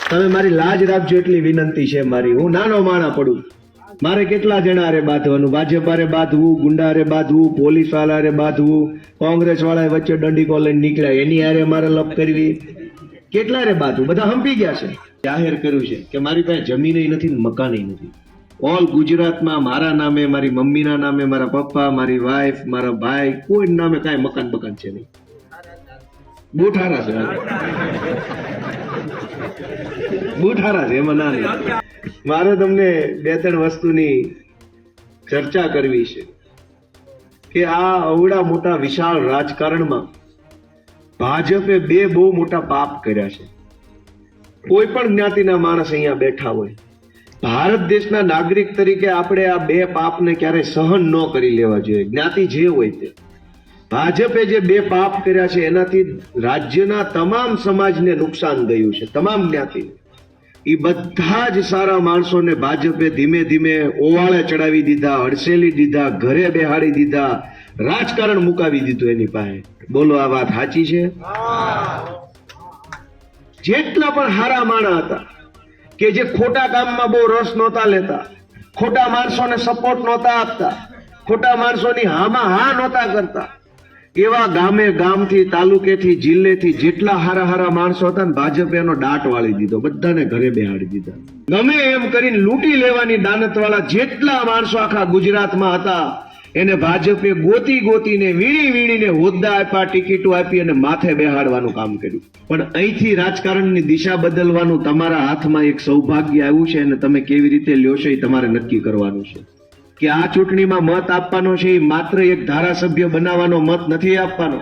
તમે મારી લાજ રાખજો એટલી વિનંતી છે મારી. હું નાનો માણા પડું, મારે કેટલા જણા હારે બાંધવાનું, ભાજપ હારે બાંધવું, ગુંડા હારે બાંધવું, પોલીસ વાળા હારે બાંધવું, કોંગ્રેસ વાળા વચ્ચે દંડીકો લઈને નીકળ્યા એની હારે મારે લપ કરવી, કેટલા હારે બાંધવું. બધા હંપી ગયા છે. જાહેર કર્યું છે કે મારી પાસે જમીન નથી ને મકાન નથી. ઓલ ગુજરાતમાં મારા નામે, મારી મમ્મીના નામે, મારા પપ્પા, મારી વાઈફ, મારા ભાઈ, કોઈ નામે કાંઈ મકાન બકાન છે નહીં. બુઠારા છે, બુઠારા છે, એમાં ના નહીં. મારે તમને બે ત્રણ વસ્તુની ચર્ચા કરવી છે કે આ અવડા મોટા વિશાળ રાજકારણમાં ભાજપે બે બહુ મોટા પાપ કર્યા છે. કોઈ પણ જ્ઞાતિના માણસ અહીંયા બેઠા હોય, ભારત દેશના નાગરિક તરીકે આપણે આ બે પાપને ક્યારે સહન ન કરી લેવા જોઈએ. જ્ઞાતિ જે હોય તે, ભાજપે જે બે પાપ કર્યા છે એનાથી રાજ્યના તમામ સમાજને નુકસાન ગયું છે, તમામ જ્ઞાતિ. એ બધા જ સારા માણસોને ભાજપે ધીમે ધીમે ઓવાળે ચડાવી દીધા, હડસેલી દીધા, ઘરે બેહાડી દીધા, રાજકારણ મુકાવી દીધું એની પાસે. બોલો, આ વાત સાચી છે? જેટલા પણ હારા માણા હતા કે જે ખોટા કામમાં બહુ રસ નહોતા લેતા, ખોટા માણસોને સપોર્ટ નહોતા આપતા, ખોટા માણસોની હામાં હા નહોતા કરતા, એવા ગામે ગામથી, તાલુકેથી, જિલ્લેથી જેટલા હારા હારા માણસો હતા ને ભાજપે એનો દાટ વાળી દીધો, બધાને ઘરે બેહાડી દીધા. ગમે એમ કરીને લૂંટી લેવાની દાનત વાળા જેટલા માણસો આખા ગુજરાતમાં હતા એને ભાજપે ગોતી ગોતીને, વીણી વીણીને હોદ્દા આપ્યા, ટિકિટો આપી અને માથે બેહાડવાનું કામ કર્યું. પણ અહીંથી રાજકારણની દિશા બદલવાનું તમારા હાથમાં એક સૌભાગ્ય આવ્યું છે અને તમે કેવી રીતે લ્યો છો એ તમારે નક્કી કરવાનું છે. કે આ ચૂંટણીમાં મત આપવાનો છે એ માત્ર એક ધારાસભ્ય બનાવવાનો મત નથી આપવાનો,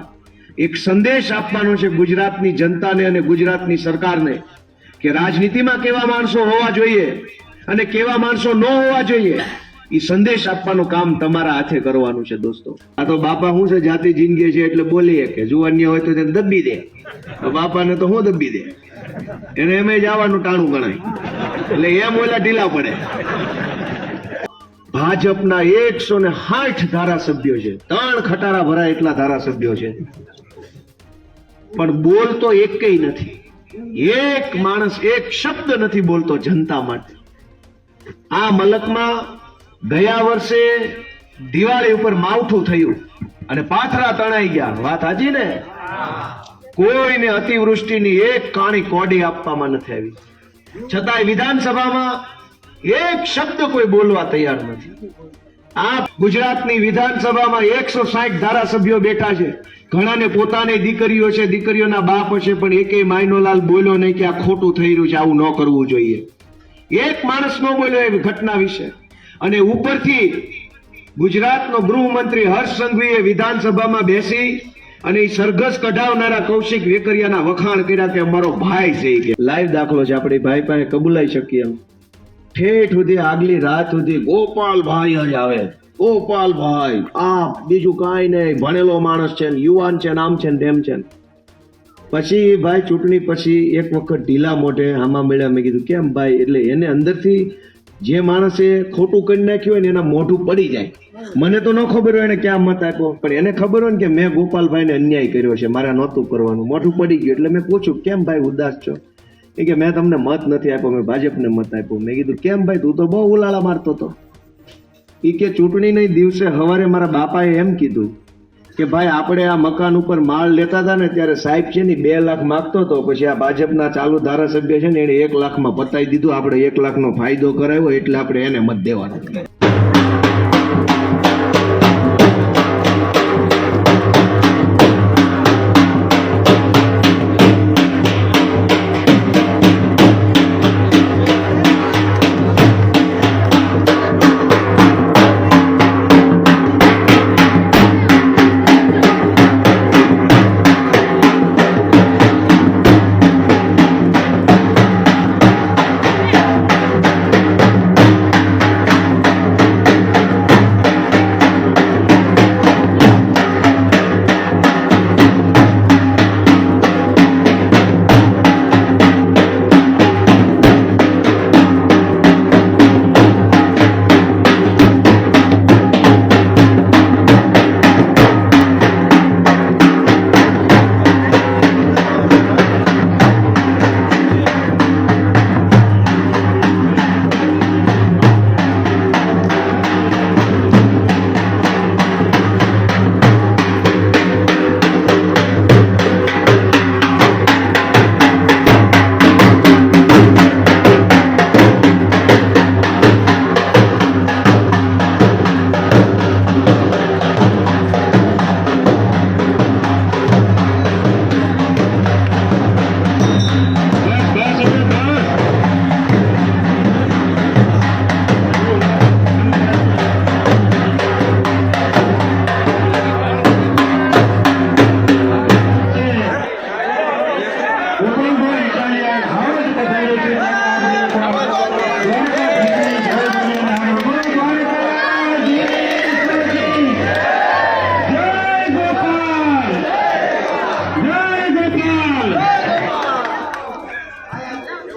એક સંદેશ આપવાનો છે ગુજરાતની જનતાને અને ગુજરાતની સરકારને કે રાજનીતિમાં કેવા માણસો હોવા જોઈએ અને કેવા માણસો ન હોવા જોઈએ. એ સંદેશ આપવાનું કામ તમારા હાથે કરવાનું છે દોસ્તો. આ તો બાપા શું છે, જાતિ જિંદગી છે એટલે બોલીએ કે જુવાન્ય હોય તો તેને દબી દે, તો બાપાને તો શું દબી દે, એને એમ જ આવવાનું ટાણું ગણાય, એટલે એમ ઓલા ઢીલા પડે. ભાજપના 160 ધારાસભ્યો છે, 3 ખટારા ભરાય એટલા ધારાસભ્યો છે, પણ બોલતો એકેય નથી. એક માણસ એક શબ્દ નથી બોલતો જનતા માટે. આ મલકમાં ગયા વર્ષે દિવાળી ઉપર માવઠું થયું અને પાથરા તણાઈ ગયા. વાત સાચી ને? કોઈને અતિવૃષ્ટિની એક કાણી કોડી આપવામાં નથી આવી, છતાંય વિધાનસભામાં એક શબ્દ કોઈ બોલવા તૈયાર નથી. આ ગુજરાતની વિધાનસભામાં 160 ધારાસભ્યો બેઠા છે. ઘણાને પોતાની દીકરીઓ છે, દીકરીઓના બાપ હશે, પણ એકેય માયનોલાલ બોલ્યો નહીં કે આ ખોટું થઈ રહ્યું છે, આવું ન કરવું જોઈએ. એક માણસ ન બોલ્યો એ ઘટના વિશે. અને ઉપરથી ગુજરાતનો ગૃહમંત્રી હર્ષ સંઘવીએ વિધાનસભામાં બેસી અને એ સરઘસ કઢાવનારા કૌશિક વેકરિયાના વખાણ કર્યા કે અમારો ભાઈ છે. કે લાઈવ દાખલો છે, આપણે ભાઈ પાસે કબૂલાઈ શકીએ એમ. ઠેઠ સુધી આગલી રાત સુધી ગોપાલભાઈ જ આવે, ગોપાલભાઈ, આ બીજું કાંઈ નહીં, ભણેલો માણસ છે, યુવાન છે, આમ છે, તેમ છે. પછી ભાઈ ચૂંટણી પછી એક વખત ઢીલા મોઢે આમાં મળ્યા. મેં કીધું કેમ ભાઈ? એટલે એને અંદરથી જે માણસે ખોટું કરી નાખ્યું હોય ને એના મોઢું પડી જાય. મને તો ન ખબર હોય એને ક્યાં મત આપ્યો, પણ એને ખબર હોય ને કે મેં ગોપાલભાઈને અન્યાય કર્યો છે, મારે નહોતું કરવાનું. મોઢું પડી ગયું. એટલે મેં પૂછ્યું કેમ ભાઈ ઉદાસ છો? એ કે મેં તમને મત નથી આપ્યો, મેં ભાજપને મત આપ્યો. મેં કીધું કેમ ભાઈ, તું તો બહુ ઉલાળા મારતો હતો. એ કે ચૂંટણીના દિવસે સવારે મારા બાપાએ એમ કીધું કે ભાઈ આપણે આ મકાન ઉપર માળ લેતા હતા ને ત્યારે સાહેબ છે ને 2 લાખ માંગતો હતો, પછી આ ભાજપના ચાલુ ધારાસભ્ય છે ને એને 1 લાખમાં પતાવી દીધું, આપણે 1 લાખનો ફાયદો કરાવ્યો એટલે આપણે એને મત દેવાનો.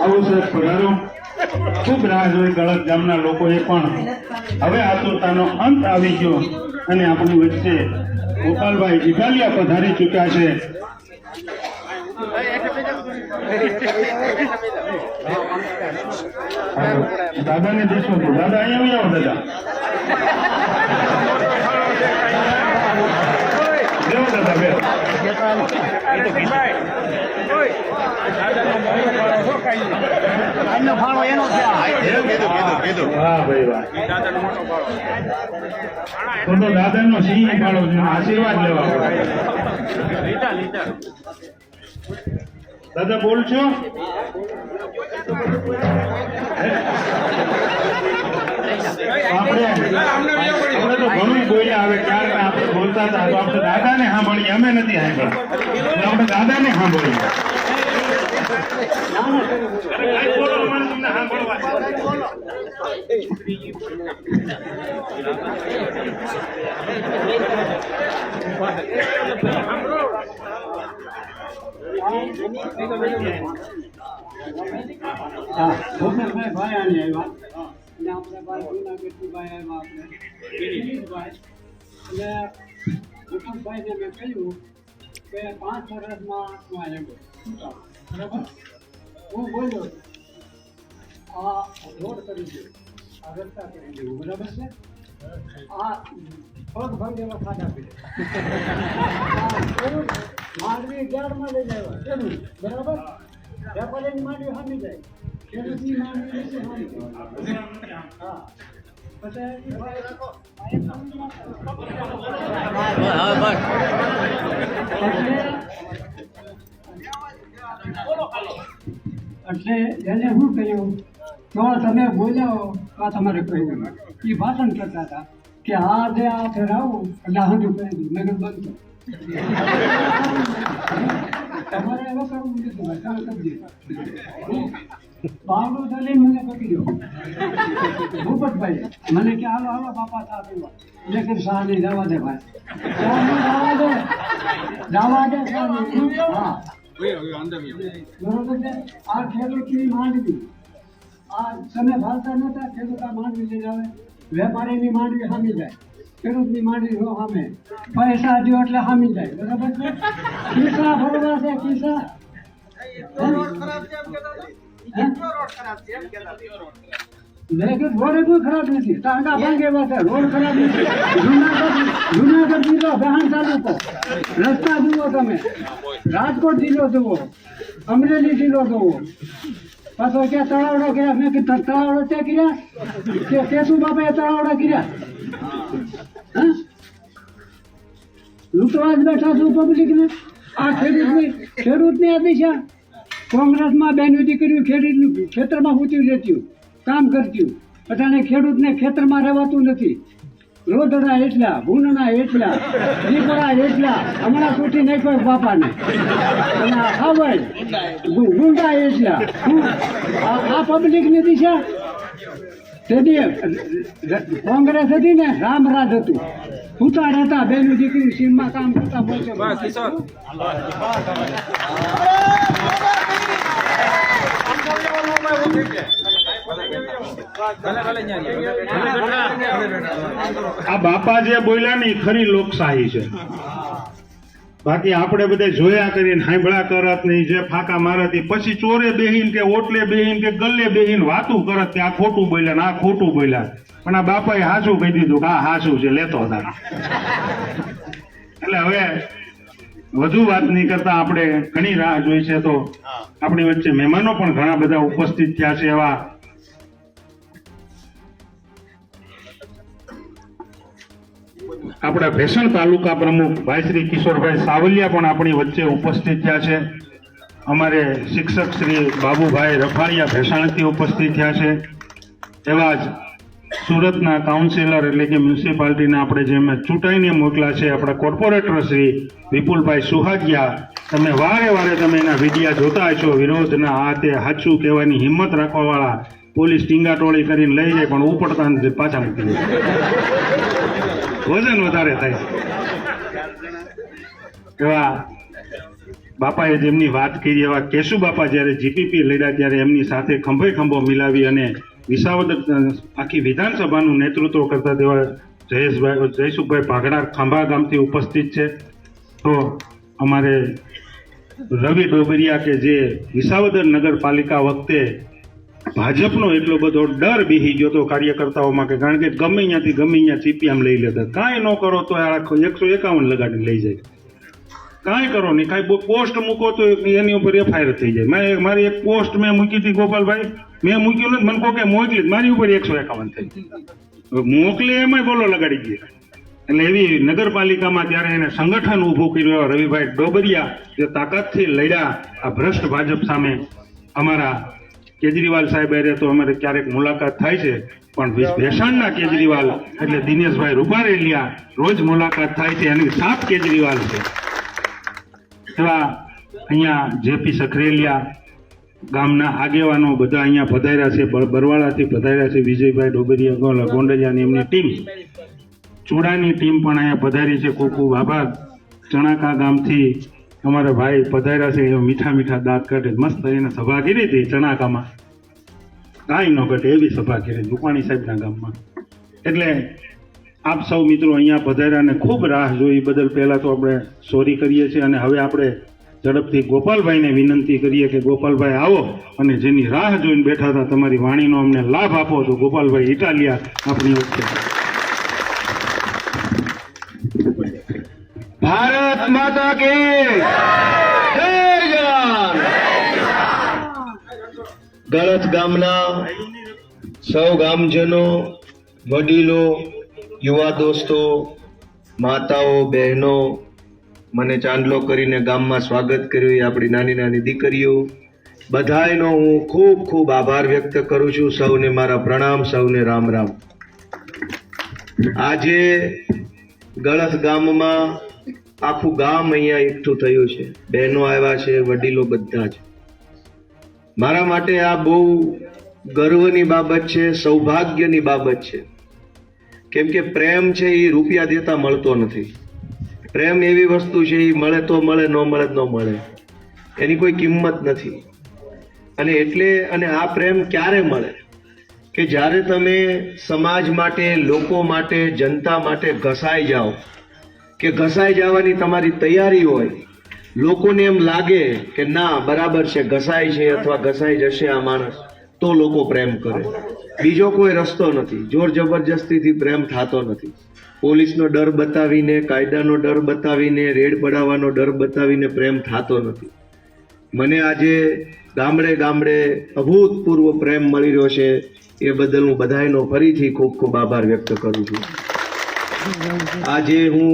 આવો સરસ પધારો. ખૂબ રાહ જોઈ ગળત ગામના લોકોએ પણ હવે આતુરતાનો અંત આવી ગયો અને આપણી વચ્ચે ગોપાલભાઈ ઇટાલિયા પધારી ચૂક્યા છે. દાદાને દેશો દાદા અહીંયા આવો દાદા. બેવો દાદા બેવો. વાહ ભાઈ વાહ. તો દાદાનો સિંહ ફાળો છે, આશીર્વાદ લેવા પડે. દાદા બોલશો? આપણે તો ઘણું બોલ્યા. હવે ક્યારેક આપણે બોલતા હતા તો આપણે દાદાને સાંભળીએ. અમે નથી સાંભળ્યા, આપણે દાદાને સાંભળીએ. ભૂપતભાઈને મેં કહ્યું કે 5 વર્ષમાં હું આવ્યો. બરાબર, હું બોલ્યો આ રોડ કરી દો, આ રસ્તા કરી દેવું. બરાબર છે, આ પગ ભાંગેલો ખાડા પીડે માંડવી ગ્યારમાં લઈ જાય કેવું. બરાબર, વેપારીની માંડવી સામી જાય, ખેડૂતની માંડવી નથી સામી. હા, એટલે એને શું કહ્યું તો તમે બોલ્યા આ તમારે કહ્યું. એ ભાષણ કરતા હતા કે આ જે આ ફેરાવું એટલે હાજુ કરી દઉં. મેં બંધ કરો, તમારે હવે કરવું નથી, તમે કરી દીધું. બાવડું દલીલ મને પકડ્યો ભૂપતભાઈ, મને કે હાલો હાલો બાપા ચા પીવા. મેં કીધું શા નહીં, જવા દે ભાઈ, જવા દે. હા બરોબર છે. આ ખેડૂતની માંડવી, આ તમે ભાવતા નતા, ખેડૂત આ માંડવી લઈ આવે, વેપારીની માંડવી સામી જાય, ખેડૂતની માંડવી નો સામે. પૈસા દો એટલે સામી જાય. બરાબર છે, કિસ્સા ભરવા છે, કિસ્સા. લેકિન રોડ કોઈ ખરાબ નથી, ટાંકા ભાંગે એવા છે, રોડ ખરાબ નથી. જુનાગઢ જિલ્લો બહાન તાલુકો, રસ્તા જુઓ તમે, રાજકોટ જિલ્લો જુઓ, અમરેલી જિલ્લો જુઓ. પાછો ક્યાં તળાવડો કર્યા? મેં કીધું તળાવડો ત્યાં કર્યા કે કેશુ બાપાએ તળાવડા કર્યા? લૂંટવા જ બેઠા છું પબ્લિકને. આ ખેડૂતની આ દિશા. કોંગ્રેસમાં બેનું દીકરીઓ ખેડૂતનું ખેતરમાં ઊંચી રહેતી, કામ કરતી. અટાણે ખેડૂતને ખેતરમાં રહેવાતું નથી. રોદડા એટલા, ભૂનના એટલા, દીપડા એટલા, હમણાં છૂટી નાખ્યો બાપાને. અને આ ખાવાય ગુંડા એટલા. આ પબ્લિકની દિશા. તેથી કોંગ્રેસ હતી ને, રામરાજ હતું, ઉતાર હતા, બેનું દીકરી સીમમાં કામ કરતા બોલશે. આ બાપા જે બોલ્યા ને ખરી લોકશાહી છે. બાકી આપણે બધે જોયા કરીને હાંભળા કરત નહીં, જે ફાંકા મારત પછી ચોરે બેહીન કે ઓટલે બેહીન કે ગલ્લે બેહીન વાતું કરત કે આ ખોટું બોલ્યા ને આ ખોટું બોલ્યા. પણ આ બાપાએ હાચું કહી દીધું કે આ હાચું છે, લેતો હતા. એટલે હવે વધુ વાત નહીં કરતા આપણે ઘણી રાહ જોઈ છે. તો આપણી વચ્ચે મહેમાનો પણ ઘણા બધા ઉપસ્થિત થયા છે. એવા આપણા ભેસણ તાલુકા પ્રમુખ ભાઈ શ્રી કિશોરભાઈ સાવલિયા પણ આપણી વચ્ચે ઉપસ્થિત થયા છે. અમારે શિક્ષક શ્રી બાબુભાઈ રફાળિયા ભેસાણથી ઉપસ્થિત થયા છે. એવા જ સુરતના કાઉન્સિલર એટલે કે મ્યુનિસિપાલિટીના આપણે જેમ ચૂંટાઈને મોકલા છે આપણા કોર્પોરેટર શ્રી વિપુલભાઈ સુહાગિયા. તમે વારે વારે તમે એના વિડીયા જોતા હશો. વિરોધના આ તે સાચું કહેવાની હિંમત રાખવાવાળા પોલીસ ટીંગાટોળી કરીને લઈ જાય પણ ઉપડતા નથી, પાછા મૂકી દે, વજન વધારે થાય. એવા બાપાએ જેમની વાત કરી એવા કેશુ બાપા જ્યારે જીપીપી લડ્યા ત્યારે એમની સાથે ખંભે ખંભો મિલાવી અને વિસાવદર આખી વિધાનસભાનું નેતૃત્વ કરતા તેવા જયસુખભાઈ ભાગડા ખાંભા ગામથી ઉપસ્થિત છે. તો અમારે રવિ ડોબરિયા કે જે વિસાવદર નગરપાલિકા વખતે ભાજપનો એટલો બધો ડર બેહી ગયો તો કાર્યકર્તાઓમાં કે કારણ કે ગમે અહીંયા સીપીએમ લઈ લેતા, કાંઈ ન કરો તો આ 151 લગાડી લઈ જાય, કાંઈ કરો નહીં, કાંઈ પોસ્ટ મૂકો તો એની ઉપર એફઆઈઆર થઈ જાય. મારી એક પોસ્ટ મેં મૂકી હતી ગોપાલભાઈ, મેં મૂક્યું નથી, મને કહો કે મોકલી, મારી ઉપર 151 થઈ. મોકલી એમાં બોલો લગાડી ગયા. એટલે એવી નગરપાલિકામાં ત્યારે એને સંગઠન ઊભું કર્યું રવિભાઈ ડોબરિયા જે તાકાતથી લડ્યા આ ભ્રષ્ટ ભાજપ સામે. અમારા કેજરીવાલ સાહેબ અરે તો અમારે ક્યારેક મુલાકાત થાય છે, પણ ભેસાણના કેજરીવાલ એટલે દિનેશભાઈ રૂપારેલિયા રોજ મુલાકાત થાય છે, એની સાપ કેજરીવાલ છે. એવા અહીંયા જેપી સખરેલિયા ગામના આગેવાનો બધા અહીંયા પધાર્યા છે, બરવાળાથી પધાર્યા છે, વિજયભાઈ ડોબરિયા ગોંડલિયાની એમની ટીમ, ચૂડાની ટીમ પણ અહીંયા પધારી છે. ખૂબ ખૂબ આભાર. ચણાકા ગામથી અમારા ભાઈ પધાર્યા છે, મીઠા મીઠા દાંત કાઢે, મસ્ત એને સભા કરી હતી ચણાકામાં, કાંઈ ન ઘટે એવી સભા કરી રૂપાણી સાહેબના ગામમાં. એટલે આપ સૌ મિત્રો અહીંયા પધાર્યા અને ખૂબ રાહ જોઈ બદલ પહેલાં તો આપણે સોરી કરીએ છીએ. અને હવે આપણે ઝડપથી ગોપાલભાઈને વિનંતી કરીએ કે ગોપાલભાઈ આવો અને જેની રાહ જોઈને બેઠા હતા તમારી વાણીનો અમને લાભ આપો. તો ગોપાલભાઈ ઇટાલિયા આપણી વચ્ચે. ભારત માતા કી જય જવાન. ગળત ગામના સૌ ગામજનો, વડીલો, યુવા દોસ્તો, માતાઓ, બહેનો, મને ચાંદલો કરીને ગામમાં સ્વાગત કર્યું એ આપણી નાની નાની દીકરીઓ, બધાયનો હું ખૂબ ખૂબ આભાર વ્યક્ત કરું છું. સૌને મારા પ્રણામ, સૌને રામ રામ. આજે ગળત ગામમાં આખું ગામ અહીંયા એકઠું થયું છે, બહેનો આવ્યા છે, વડીલો બધા જ. મારા માટે આ બહુ ગર્વની બાબત છે, સૌભાગ્યની બાબત છે. કેમ કે પ્રેમ છે એ રૂપિયા દેતા મળતો નથી. પ્રેમ એવી વસ્તુ છે એ મળે તો મળે, ન મળે તો ન મળે, એની કોઈ કિંમત નથી. અને એટલે આ પ્રેમ ક્યારે મળે કે જ્યારે તમે સમાજ માટે, લોકો માટે, જનતા માટે ઘસાઈ જાઓ, કે ઘસાઈ જવાની તમારી તૈયારી હોય, લોકોને એમ લાગે કે ના બરાબર છે, ઘસાય છે અથવા ઘસાઈ જશે આ માણસ, તો લોકો પ્રેમ કરે. બીજો કોઈ રસ્તો નથી. જોર જબરજસ્તીથી પ્રેમ થતો નથી. પોલીસનો ડર બતાવીને, કાયદાનો ડર બતાવીને, રેડ પડાવવાનો ડર બતાવીને પ્રેમ થતો નથી. મને આજે ગામડે ગામડે અભૂતપૂર્વ પ્રેમ મળી રહ્યો છે, એ બદલ હું બધાયનો ફરીથી ખૂબ ખૂબ આભાર વ્યક્ત કરું છું. આજે હું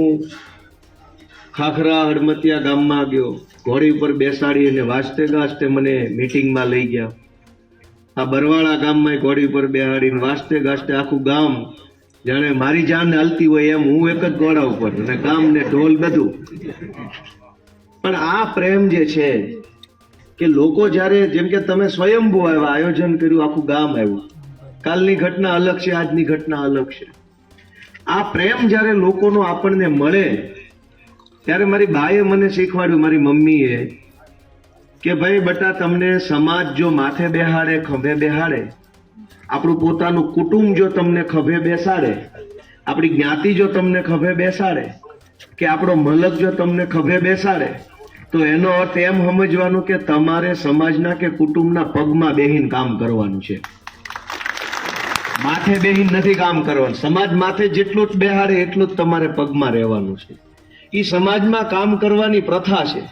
ખાખરા હડમતિયા ગામમાં ગયો, ઘોડી ઉપર બેસાડી અને વાજતે ગાજતે મને મીટિંગમાં લઈ ગયા. આ બરવાળા ગામમાં ઘોડી ઉપર બેહાડીને વાજતે ગાજતે આખું ગામ જાણે મારી જાન હાલતી હોય એમ હું એક જ ઘોડા ઉપર, અને ગામ ને ઢોલ બધું. પણ આ પ્રેમ જે છે કે લોકો જ્યારે, જેમ કે તમે સ્વયંભૂ આવ્યા, આયોજન કર્યું, આખું ગામ આવ્યું, કાલની ઘટના અલગ છે, આજની ઘટના અલગ છે. આ પ્રેમ જ્યારે લોકોનો આપણને મળે ત્યારે મારી બાએ મને શીખવાડ્યું, મારી મમ્મીએ, કે ભાઈ બટા તમને સમાજ જો માથે બેહાડે, ખભે બેહાડે, આપણું પોતાનું કુટુંબ જો તમને ખભે બેસાડે, આપણી જ્ઞાતિ જો તમને ખભે બેસાડે, કે આપણો મલક જો તમને ખભે બેસાડે, તો એનો અર્થ એમ સમજવાનું કે તમારે સમાજના કે કુટુંબના પગમાં બેહીને કામ કરવાનું છે. માથે બેહીને નથી કામ કરવાનું. સમાજ માથે જેટલું જ બેહાડે એટલું જ તમારે પગમાં રહેવાનું છે. એ સમાજમાં કામ કરવાની પ્રથા છે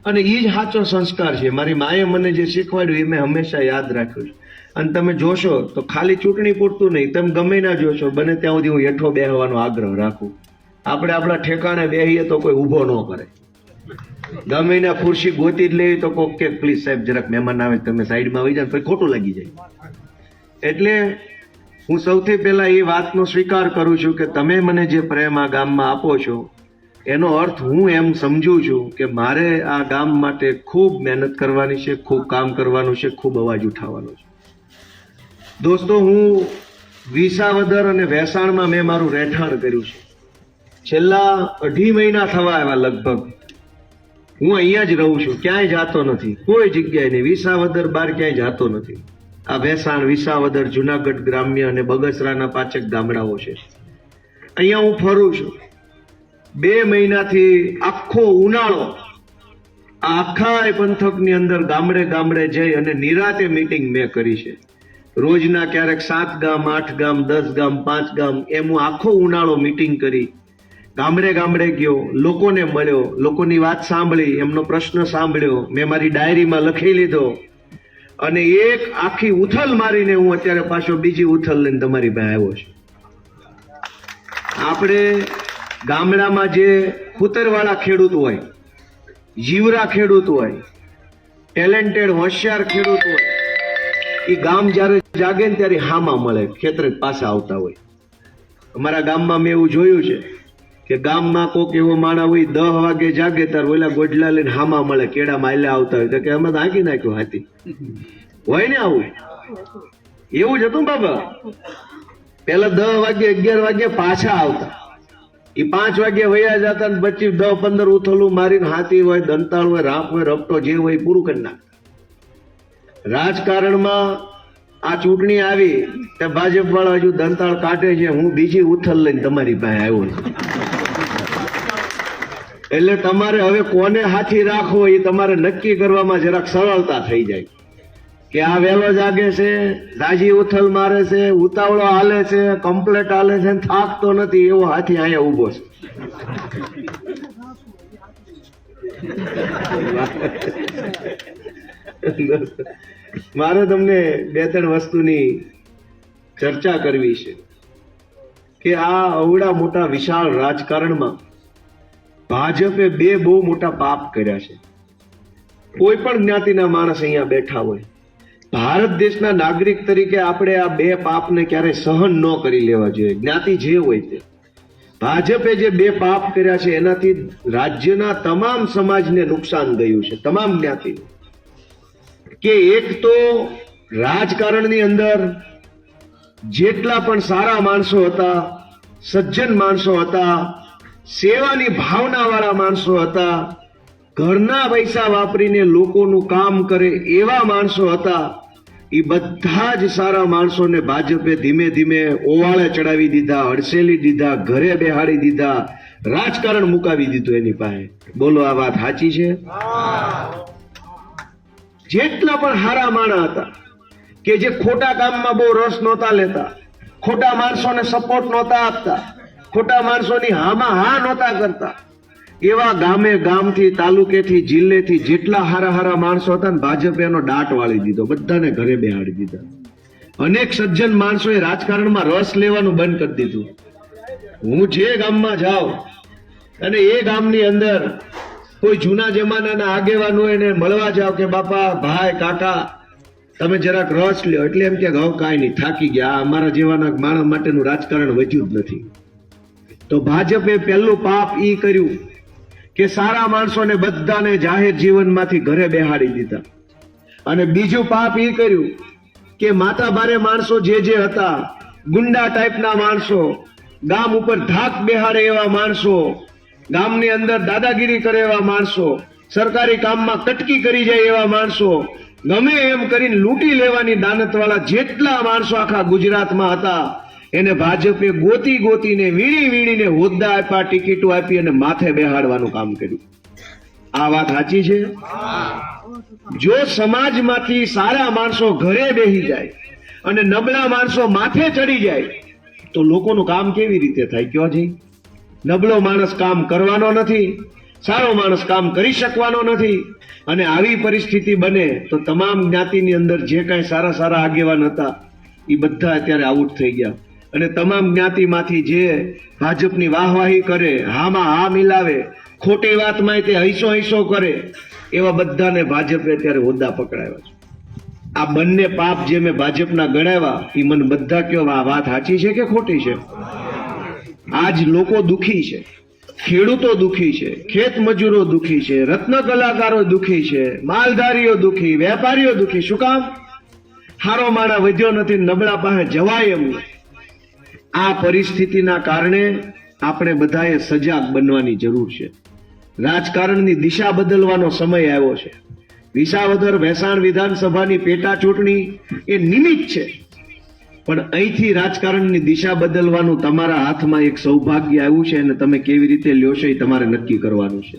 અને એ જ સાચો સંસ્કાર છે. મારી માએ મને જે શીખવાડ્યું એ મેં હંમેશા યાદ રાખ્યું છે. અને તમે જોશો તો ખાલી ચૂંટણી પૂરતું નહીં, તમે ગમે ના જોશો, બને ત્યાં સુધી હું હેઠો બેહવાનો આગ્રહ રાખું. આપણે આપણા ઠેકાણે બેહીએ તો કોઈ ઊભો ન કરે. ગમે ના ખુરશી ગોતી જ લેવી તો કોક કે પ્લીઝ સાહેબ જરાક મહેમાન આવે, તમે સાઈડમાં આવી જાય, પછી ખોટું લાગી જાય. એટલે હું સૌથી પહેલા એ વાતનો સ્વીકાર કરું છું કે તમે મને જે પ્રેમ આ ગામમાં આપો છો એનો અર્થ હું એમ સમજુ છું કે મારે આ ગામ માટે ખૂબ મહેનત કરવાની છે, ખૂબ કામ કરવાનું છે, ખૂબ અવાજ ઉઠાવવાનો છે. દોસ્તો, હું વિસાવદર અને ભેસાણમાં મેં મારું રહેઠાણ કર્યું છે. છેલ્લા 2.5 મહિના થવા આવ્યા લગભગ. હું અહીંયા જ રહું છું, ક્યાંય જાતો નથી, કોઈ જગ્યાએ નહીં. વિસાવદર બહાર ક્યાંય જાતો નથી. આ ભેસાણ, વિસાવદર, જુનાગઢ ગ્રામ્ય અને બગસરાના પાચક ગામડાઓ છે. અહીંયા હું ફરું છું. 2 મહિનાથી આખો ઉનાળો આખા પંથકની અંદર ગામડે ગામડે જઈ અને નિરાતે મીટિંગ મેં કરી છે. રોજના ક્યારેક 7 ગામ, 8 ગામ, 10 ગામ, 5 ગામ એમ હું આખો ઉનાળો મીટિંગ કરી. ગામડે ગામડે ગયો, લોકોને મળ્યો, લોકોની વાત સાંભળી, એમનો પ્રશ્ન સાંભળ્યો, મેં મારી ડાયરીમાં લખી લીધો અને એક આખી ઉથલ મારીને હું અત્યારે પાછો બીજી ઉથલ લઈને તમારી પાસે આવ્યો છું. આપણે ગામડામાં જે ખૂતરવાળા ખેડૂત હોય, જીવરા ખેડૂત હોય, ટેલેન્ટેડ હોશિયાર ખેડૂત હોય, એ ગામ જ્યારે જાગે ને ત્યારે હામાં મળે, ખેતરે પાછા આવતા હોય. અમારા ગામમાં મેં એવું જોયું છે કે ગામમાં કોક એવો માણસ હોય 10 વાગે જાગે ત્યારે ઓલા ગોડલા લઈને હામાં મળે, કેળા માયલા આવતા હોય તો કે અમે તો હાંકી નાખ્યું હાથી. હોય ને આવું? એવું જ હતું બાબા. પેલા 10 વાગે 11 વાગે પાછા આવતા, એ 5 વાગે વયા જતા ને પછી 10-15 ઉથલું મારીને હાથી હોય, દંતાળ હોય, રાપ હોય, રપટો જે હોય પૂરું કરી નાખતા. રાજકારણમાં આ ચૂંટણી આવી તે ભાજપ વાળા હજુ દંતાળ કાઢે છે, હું બીજી ઉથલ લઈને તમારી પાસે આવ્યો છું. એટલે તમારે હવે કોને હાથી રાખવો એ તમારે નક્કી કરવામાં જરાક સરળતા થઈ જાય કે આ વહેલો જાગે છે, દાજી ઉથલ મારે છે, ઉતાવળો હાલે છે, કમ્પ્લેટ હાલે છે, થાકતો નથી, એવો હાથી અહીંયા ઉભો છે. મારે તમને 2-3 વસ્તુની ચર્ચા કરવી છે કે આ અવડા મોટા વિશાળ રાજકારણમાં ભાજપે 2 બહુ મોટા પાપ કર્યા છે. કોઈ પણ જ્ઞાતિના માણસ અહીંયા બેઠા હોય, ભારત દેશના નાગરિક તરીકે આપણે આ 2 પાપને ક્યારે સહન ન કરી લેવા જોઈએ. જ્ઞાતિ જે હોય તે, ભાજપે જે 2 પાપ કર્યા છે એનાથી રાજ્યના તમામ સમાજને નુકસાન ગયું છે, તમામ જ્ઞાતિને. કે એક તો રાજકારણની અંદર જેટલા પણ સારા માણસો હતા, સજ્જન માણસો હતા, સેવાની ભાવના વાળા માણસો હતા, ઘરના પૈસા વાપરીને લોકોનું કામ કરે એવા માણસો હતા, એ બધા જ સારા માણસોને ભાજપે ધીમે ધીમે ઓવાળે ચડાવી દીધા, હડસેલી દીધા, ઘરે બેહાડી દીધા, રાજકારણ મુકાવી દીધું એની પાસે. બોલો આ વાત સાચી છે? જેટલા પણ હારા માણા હતા કે જે ખોટા કામમાં બહુ રસ નહોતા લેતા, ખોટા માણસોને સપોર્ટ નહોતા આપતા, ખોટા માણસોની હામાં હા નહોતા કરતા, એવા ગામે ગામથી, તાલુકેથી, જિલ્લેથી જેટલા હારા હારા માણસો હતા ને ભાજપે એનો દાટ વાળી દીધો, બધાને ઘરે બેહાડી દીધા. અનેક સજ્જન માણસોએ રાજકારણમાં રસ લેવાનું બંધ કરી દીધું. હું જે ગામમાં જાઉં અને એ ગામની અંદર કોઈ જૂના જમાનાના આગેવાન હોય એને મળવા જાવ કે બાપા, ભાઈ, કાકા તમે જરાક રસ લ્યો, એટલે એમ કે હવે કાંઈ નહીં, થાકી ગયા, અમારા જેવાના માણસ માટેનું રાજકારણ વધ્યું જ નથી. તો ભાજપે પહેલું પાપ ઈ કર્યું કે સારા માણસોને બધાને જાહેર જીવનમાંથી ઘરે બેહાડી દીધા. અને બીજું પાપ ઈ કર્યું કે માથાભારે માણસો જે હતા, ગુંડા ટાઈપના માણસો, ગામ ઉપર ધાક બેહાડે એવા માણસો, ગામની અંદર દાદાગીરી કરે એવા માણસો, સરકારી કામમાં કટકી કરી જાય એવા માણસો, ગમે એમ કરીને લૂંટી લેવાની દાનતવાળા જેટલા માણસો આખા ગુજરાતમાં હતા, એને ભાજપે ગોતી ગોતીને, વીણી વીણીને હોદ્દા આપ્યા, ટિકિટો આપી અને માથે બેહાડવાનું કામ કર્યું. આ વાત સાચી છે? જો સમાજમાંથી સારા માણસો ઘરે બેસી જાય અને નબળા માણસો માથે ચડી જાય તો લોકોનું કામ કેવી રીતે થાય? કયો જી? નબળો માણસ કામ કરવાનો નથી, સારો માણસ કામ કરી શકવાનો નથી. અને આવી પરિસ્થિતિ બને તો તમામ જ્ઞાતિની અંદર જે કાંઈ સારા સારા આગેવાન હતા એ બધા અત્યારે આઉટ થઈ ગયા. અને તમામ જ્ઞાતિમાંથી જે ભાજપની વાહવાહી કરે, હામાં હા મિલાવે, ખોટી વાતમાં તે હૈસો હૈસો કરે, એવા બધાને ભાજપે અત્યારે હોદ્દા પકડાવ્યા છે. આ બંને પાપ જે મેં ભાજપના ગણાવ્યા એ મને બધા કયો આ વાત સાચી છે કે ખોટી છે? આજ લોકો દુખી છે, ખેડૂતો દુખી છે, ખેત મજૂરો દુખી છે, રત્ન કલાકારો દુખી છે, માલધારીઓ દુખી, વેપારીઓ દુખી. શું કામ? હારો માણા વધ્યો નથી, નબળા પાસે જવાય એમ. આ પરિસ્થિતિના કારણે આપણે બધાએ સજાગ બનવાની જરૂર છે. રાજકારણની દિશા બદલવાનો સમય આવ્યો છે. વિસાવદર ભેસાણ વિધાનસભાની પેટા ચૂંટણી એ નિમિત્ત છે, પણ અહીંથી રાજકારણની દિશા બદલવાનું તમારા હાથમાં એક સૌભાગ્ય આવ્યું છે અને તમે કેવી રીતે લ્યો છો એ તમારે નક્કી કરવાનું છે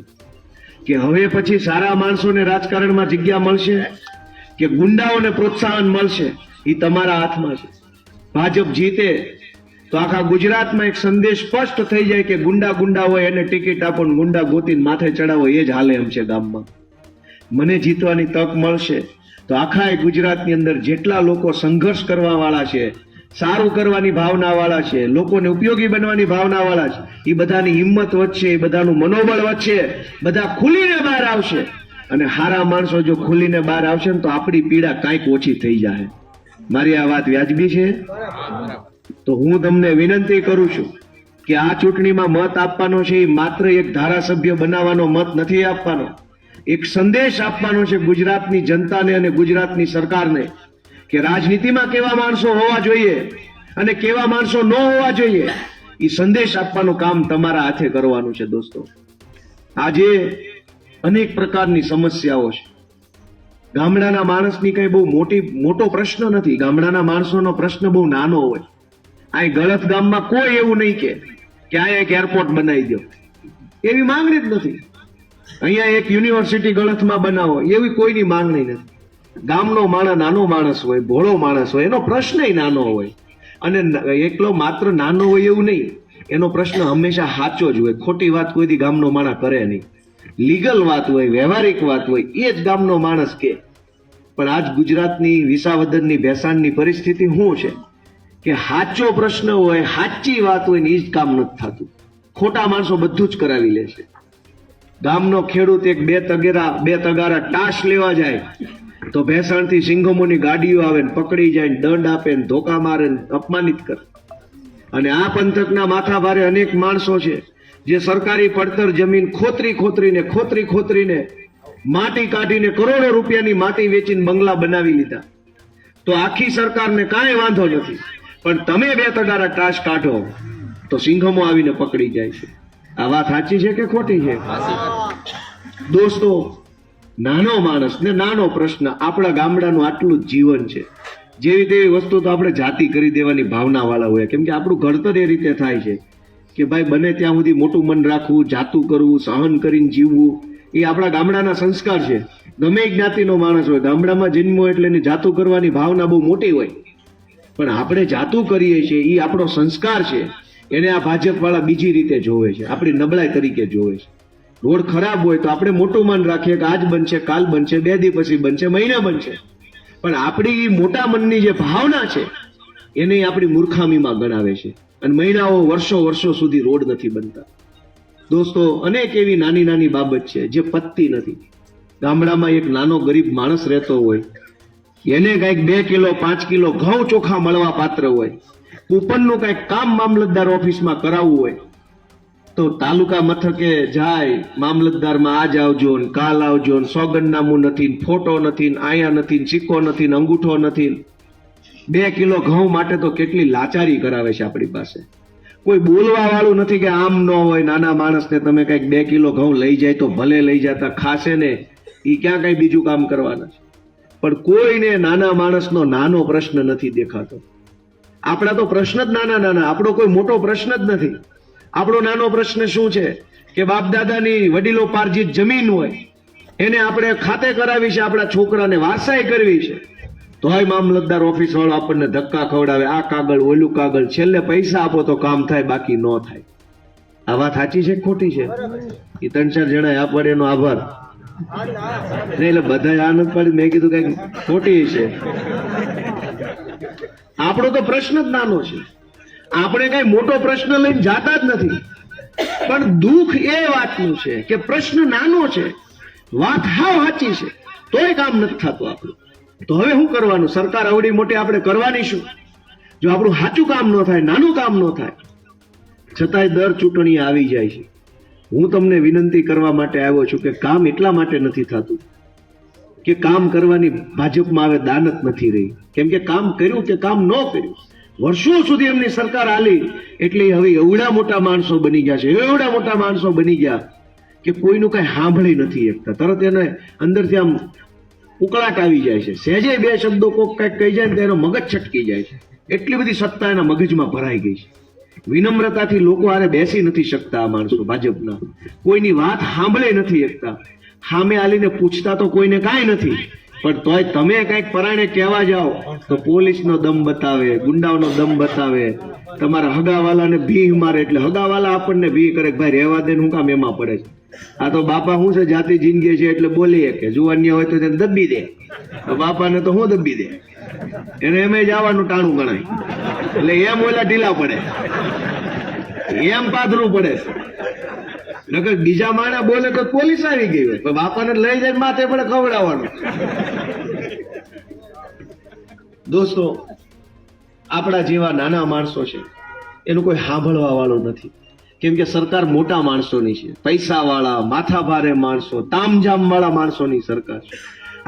કે હવે પછી સારા માણસોને રાજકારણમાં જગ્યા મળશે કે ગુંડાઓને પ્રોત્સાહન મળશે, એ તમારા હાથમાં છે. ભાજપ જીતે તો આખા ગુજરાતમાં એક સંદેશ સ્પષ્ટ થઈ જાય કે ગુંડા હોય એને ટિકિટ આપો ને ગુંડા ગોતીને માથે ચડાવો એ જ હાલે એમ છે ગામમાં. મને જીતવાની તક મળશે તો આખા ગુજરાતની અંદર જેટલા લોકો સંઘર્ષ કરવા વાળા છે, સારું કરવાની ભાવના વાળા છે, લોકોને ઉપયોગી બનવાની ભાવના વાળા છે, એ બધાની હિંમત વધશે, એ બધાનું મનોબળ વધશે, બધા ખુલીને બહાર આવશે. અને હારા માણસો જો ખુલીને બહાર આવશે ને તો આપણી પીડા કાંઈક ઓછી થઈ જાય. મારી આ વાત વ્યાજબી છે? તો હું તમને વિનંતી કરું છું કે આ ચૂંટણીમાં મત આપવાનો છે એ માત્ર એક ધારાસભ્ય બનાવવાનો મત નથી આપવાનો, એક સંદેશ આપવાનો છે ગુજરાતની જનતાને અને ગુજરાતની સરકારને કે રાજનીતિમાં કેવા માણસો હોવા જોઈએ અને કેવા માણસો ન હોવા જોઈએ. એ સંદેશ આપવાનું કામ તમારા હાથે કરવાનું છે. દોસ્તો, આજે અનેક પ્રકારની સમસ્યાઓ છે. ગામડાના માણસની કઈ બહુ મોટો પ્રશ્ન નથી. ગામડાના માણસોનો પ્રશ્ન બહુ નાનો હોય. આ ગળત ગામમાં કોઈ એવું નહીં કે અહીંયા એક એરપોર્ટ બનાવી દો, એવી માંગણી જ નથી. અહીંયા એક યુનિવર્સિટી ગળથમાં બનાવો, એવી કોઈની માંગણી નથી. ગામનો માણસ નાનો માણસ હોય, ભોળો માણસ હોય, એનો પ્રશ્ન નાનો હોય. અને એકલો માત્ર નાનો હોય એવું નહીં, એનો પ્રશ્ન હંમેશા સાચો જ હોય. ખોટી વાત કોઈ દી ગામનો માણસ કરે નહીં. લીગલ વાત હોય, વ્યવહારિક વાત હોય, એ જ ગામનો માણસ કે. પણ આજ ગુજરાતની વિસાવદરની ભેસાણની પરિસ્થિતિ શું છે કે સાચો પ્રશ્ન હોય, સાચી વાત હોય ને એ જ કામ નથી થતું. ખોટા માણસો બધું જ કરાવી લે છે. ગામનો ખેડૂત એક બે તગારા ટાશ લેવા જાય તો ભેસાણથી સિંઘમોની ગાડીઓ આવે ને પકડી જાય ને દંડ આપે ને ધોકા મારે ને અપમાનિત કરે. અને આ પંથકના માથા ભારે અનેક માણસો છે જે સરકારી પડતર જમીન ખોતરીને માટી કાઢીને કરોડો રૂપિયાની માટી વેચીને બંગલા બનાવી લીધા. તો આખી સરકારને કાંઈ વાંધો નથી, પણ તમે બે તગારા ટાશ કાઢો તો સિંઘમો આવીને પકડી જાય છે. આ વાત સાચી છે કે ખોટી છે? દોસ્તો, નાનો માણસ ને નાનો પ્રશ્ન, આપણા ગામડાનું આટલું જ જીવન છે. જેવી તેવી વસ્તુ તો આપણે જાતિ કરી દેવાની ભાવના વાળા હોય, કેમ કે આપણું ઘડતર એ રીતે થાય છે કે ભાઈ બને ત્યાં સુધી મોટું મન રાખવું, જાતું કરવું, સહન કરીને જીવવું, એ આપણા ગામડાના સંસ્કાર છે. ગમે જ્ઞાતિનો માણસ હોય, ગામડામાં જન્મો એટલે એની જાતું કરવાની ભાવના બહુ મોટી હોય. પણ આપણે જાતું કરીએ છીએ એ આપણો સંસ્કાર છે. એને આ ભાજપ વાળા બીજી રીતે જોવે છે, આપણી નબળાઈ તરીકે જોવે છે. રોડ ખરાબ હોય તો આપણે મોટું મન રાખીએ કે આજ બનશે, કાલ બનશે, 2 દી પછી બનશે, મહિને બનશે. પણ આપણી મોટા મનની જે ભાવના છે એને આપણી મૂર્ખામીમાં ગણાવે છે. અને મહિનાઓ વર્ષો સુધી રોડ નથી બનતા. દોસ્તો, અનેક એવી નાની નાની બાબત છે જે પતતી નથી. ગામડામાં એક નાનો ગરીબ માણસ રહેતો હોય, એને કંઈક 2 કિલો 5 કિલો ઘઉં ચોખા મળવા પાત્ર હોય, કૂપનનું કંઈક કામ મામલતદાર ઓફિસમાં કરાવવું હોય તો તાલુકા મથકે જાય, મામલતદારમાં આજ આવજો ને કાલ આવજો ને સોગંદનામું નથી, ફોટો નથી, આયા નથી, સિક્કો નથી, અંગૂઠો નથી. 2 કિલો ઘઉં માટે તો કેટલી લાચારી કરાવે છે આપણી પાસે. કોઈ બોલવા વાળું નથી કે આમ ન હોય. નાના માણસને તમે કંઈક 2 કિલો ઘઉં લઈ જાય તો ભલે લઈ જતા, ખાશે ને એ ક્યાં કઈ બીજું કામ કરવાના છે. પણ કોઈને નાના માણસનો નાનો પ્રશ્ન નથી દેખાતો. આપણા તો પ્રશ્ન જ નાના, આપણો કોઈ મોટો પ્રશ્ન જ નથી. આપણો નાનો પ્રશ્ન શું છે કે બાપ દાદાની વડીલો પાર્જિત જમીન હોય એને આપણે ખાતે કરાવી છે, આપણા છોકરાને વારસાઈ કરવી છે, તોય મામલતદાર ઓફિસ વાળો આપણને ધક્કા ખવડાવે, આ કાગળ ઓલું કાગળ, છેલ્લે પૈસા આપો તો કામ થાય, બાકી ન થાય. આ વાત સાચી છે ખોટી છે? એ 3-4 જણા આ પડે એનો આભાર નહીં, એટલે બધા આ નથી પાડી. મેં કીધું કઈક ખોટી છે. આપણો તો પ્રશ્ન જ નાનો છે. આપણે કઈ મોટો પ્રશ્ન લઈને જાતા જ નથી. પણ દુઃખ એ વાતનું છે કે પ્રશ્ન નાનો છે, વાત હાવ સાચી છે, તોય કામ નથી થતું આપણું. તો હવે શું કરવાનું? સરકાર અવડી મોટી આપણે કરવાની શું જો આપણું સાચું કામ ન થાય, નાનું કામ ન થાય? છતાંય દર ચૂંટણી આવી જાય છે. હું તમને વિનંતી કરવા માટે આવ્યો છું કે કામ એટલા માટે નથી થતું કે કામ કરવાની ભાજપમાં હવે દાનત નથી રહી. કેમ કે કામ કર્યું કે કામ ન કર્યું, વર્ષો સુધી એમની સરકાર હાલી એટલે હવે એવડા મોટા માણસો બની ગયા છે, એવડા મોટા માણસો બની ગયા કે કોઈનું કઈ સાંભળી નથી શકતા, તરત એને અંદરથી આમ ઉકળાટ આવી જાય છે. સહેજે બે શબ્દો કોક કઈક કહી જાય ને તો એનો મગજ છટકી જાય છે. એટલી બધી સત્તા એના મગજમાં ભરાઈ ગઈ છે. વિનમ્રતાથી લોકો હારે બેસી નથી શકતા. આ માણસો ભાજપના કોઈની વાત સાંભળી નથી શકતા. સામે આલીને પૂછતા તો કોઈને કાંઈ નથી, પણ તોય તમે કઈક પરાણે કહેવા જાઓ તો પોલીસનો દમ બતાવે, ગુંડાઓનો દમ બતાવે, તમારા હગાવાલાને ભીહ મારે. એટલે હગાવાલા આપણને ભીહ કરે કે ભાઈ રહેવા દે, હું કામ એમાં પડે છે. આ તો બાપા શું છે, જાતિ જિંદગી છે એટલે બોલીએ કે જુવાનિયા હોય તો તેને દબી દે, તો બાપાને તો શું દબી દે, એને એમ જવાનું ટાણું ગણાય. એટલે એમ ઓલા ઢીલા પડે, એમ પાથરું પડે. નકર બીજા માણસ બોલે તો પોલીસ આવી ગઈ હોય, પણ બાપાને લઈ જાય માથે પડે ખવડાવવાનું. દોસ્તો, આપણા જેવા નાના માણસો છે એનું કોઈ સાંભળવા વાળું નથી. કેમ કે સરકાર મોટા માણસોની છે, પૈસા વાળા, માથા ભારે માણસો, તામઝામ વાળા માણસોની સરકાર છે.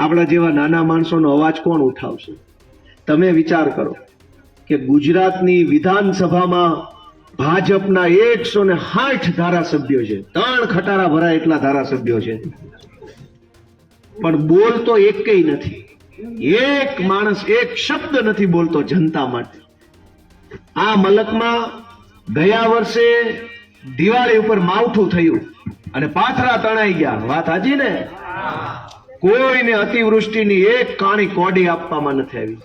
આપણા જેવા નાના માણસોનો અવાજ કોણ ઉઠાવશે? તમે વિચાર કરો કે ગુજરાતની વિધાનસભામાં ભાજપના 160 ધારાસભ્યો છે, 3 ખટારા ભરાય એટલા ધારાસભ્યો છે, પણ બોલતો એકેય નથી. એક માણસ એક શબ્દ નથી બોલતો જનતા માટે. આ મલકમાં ગયા વર્ષે દિવાળી ઉપર માવઠું થયું અને પાથરા તણાઈ ગયા. વાત હાજી ને? કોઈને અતિવૃષ્ટિની એક કાણી કોડી આપવામાં નથી આવી,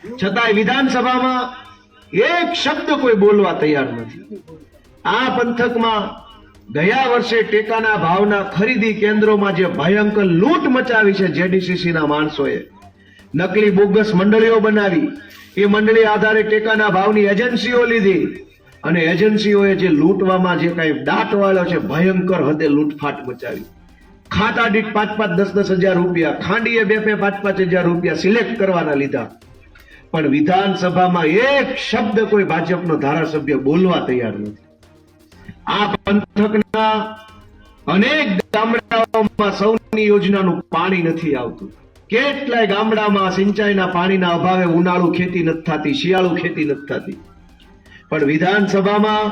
છતાંય વિધાનસભામાં એક શબ્દ કોઈ બોલવા તૈયાર નથી. આ પંથકમાં ગયા વર્ષે ટેકાના ભાવના ખરીદી કેન્દ્રોમાં જે ભયંકર લૂંટ મચાવી છે જેડીસીસી ના માણસોએ, નકલી બોગસ મંડળીઓ બનાવી, એ મંડળી આધારે ટેકાના ભાવની એજન્સીઓ લીધી અને એજન્સીઓએ જે લૂંટવામાં જે કઈ દાટ વાળો છે, ભયંકર હદે લૂંટફાટ મચાવી. ખાતા દીઠ 5-5, 10-10 હજાર રૂપિયા, ખાંડીએ 2-5 હજાર રૂપિયા સિલેક્ટ કરવાના લીધા. પણ વિધાનસભામાં એક શબ્દ કોઈ ભાજપનો ધારાસભ્ય બોલવા તૈયાર નથી. આ પંથકના અનેક ગામડાઓમાં સૌની યોજનાનું પાણી નથી આવતું. કેટલાય ગામડામાં સિંચાઈના પાણીના અભાવે ઉનાળુ ખેતી નથી થતી, શિયાળુ ખેતી નથી થતી. પણ વિધાનસભામાં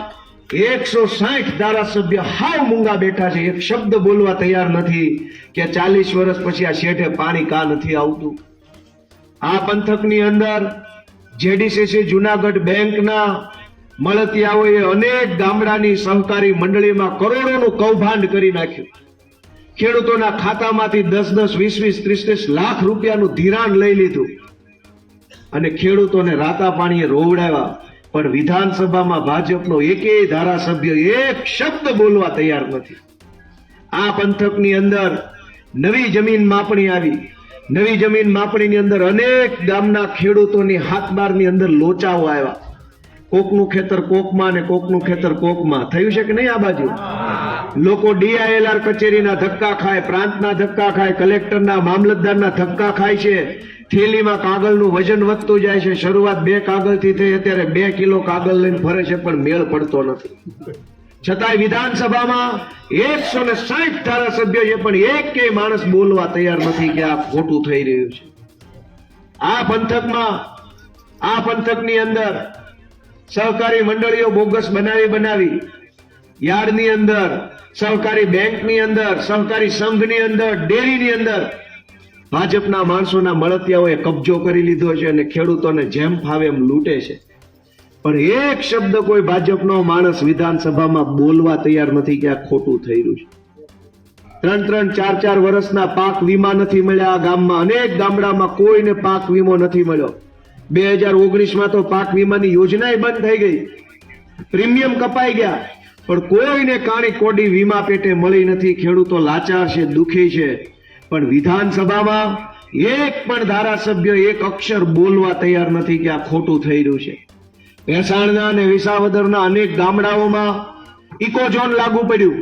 160 ધારાસભ્ય હાવ મૂંગા બેઠા છે, એક શબ્દ બોલવા તૈયાર નથી કે 40 વર્ષ પછી આ શેઠે પાણી કા નથી આવતું. આ પંથકની અંદર જેડીસીસી જુનાગઢ બેંકના મળતિયાઓએ અનેક ગામડાની સહકારી મંડળીમાં કરોડોનું કૌભાંડ કરી નાખ્યું. ખેડૂતોના ખાતામાંથી 10-10, 20-20, 30-30 લાખ રૂપિયાનું ધિરાણ લઈ લીધું અને ખેડૂતોને રાતા પાણીએ રોવડાવ્યા. પણ વિધાનસભામાં ભાજપનો એકેય ધારાસભ્ય એક શબ્દ બોલવા તૈયાર નથી. આ પંથકની અંદર નવી જમીન માપણી આવી. નવી જમીન માપણીની અંદર અનેક ગામના ખેડૂતોની હાથબારની અંદર લોચાઓ આવ્યા. કોકનું ખેતર કોકમાં ને કોકનું ખેતર કોકમાં થયું છે કે નહીં? આ બાજુ લોકો DILR કચેરીના ધક્કા ખાય, પ્રાંતના ધક્કા ખાય, કલેક્ટરના, મામલતદારના ધક્કા ખાય છે. થેલીમાં કાગળનું વજન વધતું જાય છે. શરૂઆત 2 કાગળથી થઈ, અત્યારે 2 કિલો કાગળ લઈને ફરે છે, પણ મેળ પડતો નથી. છતાંય વિધાનસભામાં 160 ધારાસભ્યો છે, પણ એકેય માણસ બોલવા તૈયાર નથી કે આ ખોટું થઈ રહ્યું છે. આ પંથકની અંદર સહકારી મંડળીઓ બોગસ બનાવી યાર્ડની અંદર, સહકારી બેંકની અંદર, સહકારી સંઘની અંદર, ડેરીની અંદર ભાજપના માણસોના મળતિયાઓએ કબજો કરી લીધો છે અને ખેડૂતોને જેમ ફાવે એમ લૂંટે છે. પણ એક શબ્દ કોઈ ભાજપનો માણસ વિધાનસભામાં બોલવા તૈયાર નથી કે આ ખોટું થઈ રહ્યું છે. 3-3, 4-4 વર્ષના પાક વીમા નથી મળ્યા. આ ગામમાં અનેક ગામડામાં કોઈને પાક વીમો નથી મળ્યો. 2019માં તો પાક વીમાની યોજના બંધ થઈ ગઈ, પ્રીમિયમ કપાઈ ગયા, પણ કોઈને કાણી કોડી વીમા પેટે મળી નથી. ખેડૂતો લાચાર છે, દુખી છે. પણ વિધાનસભામાં એક પણ ધારાસભ્ય એક અક્ષર બોલવા તૈયાર નથી કે આ ખોટું થઈ રહ્યું છે. ભેસાણના અને વિસાવદરના અનેક ગામડાઓમાં ઇકોઝોન લાગુ પડ્યું.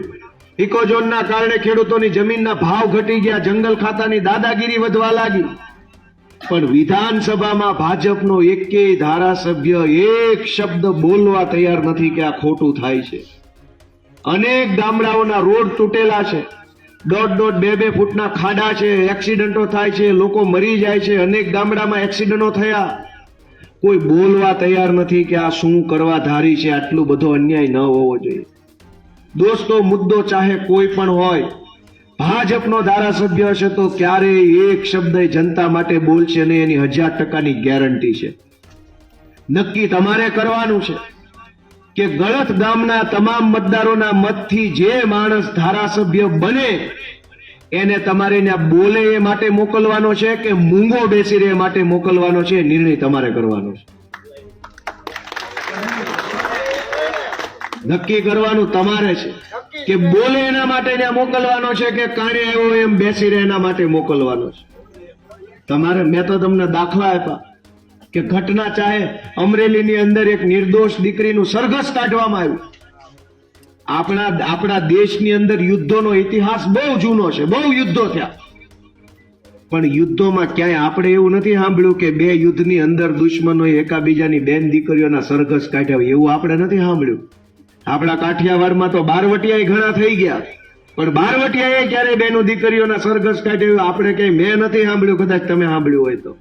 ઇકોઝોનના કારણે ખેડૂતોની જમીનના ભાવ ઘટી ગયા, જંગલ ખાતાની દાદાગીરી વધવા લાગી. પણ વિધાનસભામાં ભાજપનો એકેય ધારાસભ્ય એક શબ્દ બોલવા તૈયાર નથી કે આ ખોટું થાય છે. અનેક ગામડાઓના રોડ તૂટેલા છે, 1.5-2 ફૂટના ખાડા છે, એક્સિડન્ટો થાય છે, લોકો મરી જાય છે. અનેક ગામડામાં એક્સિડન્ટો થયા. કોઈ બોલવા તૈયાર નથી કે આ શું કરવા ધારી છે. આટલું બધો અન્યાય ન હોવો જોઈએ. દોસ્તો, મુદ્દો ચાહે કોઈ પણ હોય, ભાજપનો ધારાસભ્ય હશે તો ક્યારેય એક શબ્દ જનતા માટે બોલશે નહીં, એની 1000% ગેરંટી છે. નક્કી તમારે કરવાનું છે કે ગળત ગામના તમામ મતદારોના મતથી જે માણસ ધારાસભ્ય બને એને તમારે ત્યાં બોલે એ માટે મોકલવાનો છે કે મૂંગો બેસી રહે એ માટે મોકલવાનો છે. નિર્ણય તમારે કરવાનો છે. નક્કી કરવાનું તમારે છે કે બોલે એના માટે ત્યાં મોકલવાનો છે કે કાણે આવ્યો એમ બેસી રહે એના માટે મોકલવાનો છે. તમારે, મેં તો તમને દાખલા આપ્યા કે ઘટના ચાહે અમરેલીની અંદર એક નિર્દોષ દીકરીનું સરઘસ કાઢવામાં આવ્યું. આપણા દેશની અંદર યુદ્ધોનો ઇતિહાસ બહુ જૂનો છે, બહુ યુદ્ધો થયા, પણ યુદ્ધોમાં ક્યાંય આપણે એવું નથી સાંભળ્યું કે બે યુદ્ધની અંદર દુશ્મનોએ એકાબીજાની બેન દીકરીઓના સરઘસ કાઢ્યા હોય, એવું આપણે નથી સાંભળ્યું. આપણા કાઠિયાવાડમાં તો બારવટિયા ઘણા થઈ ગયા, પણ બારવટિયાએ ક્યારે બેનો દીકરીઓના સરઘસ કાઢ્યા આપણે ક્યાંય મેં નથી સાંભળ્યું. કદાચ તમે સાંભળ્યું હોય તો.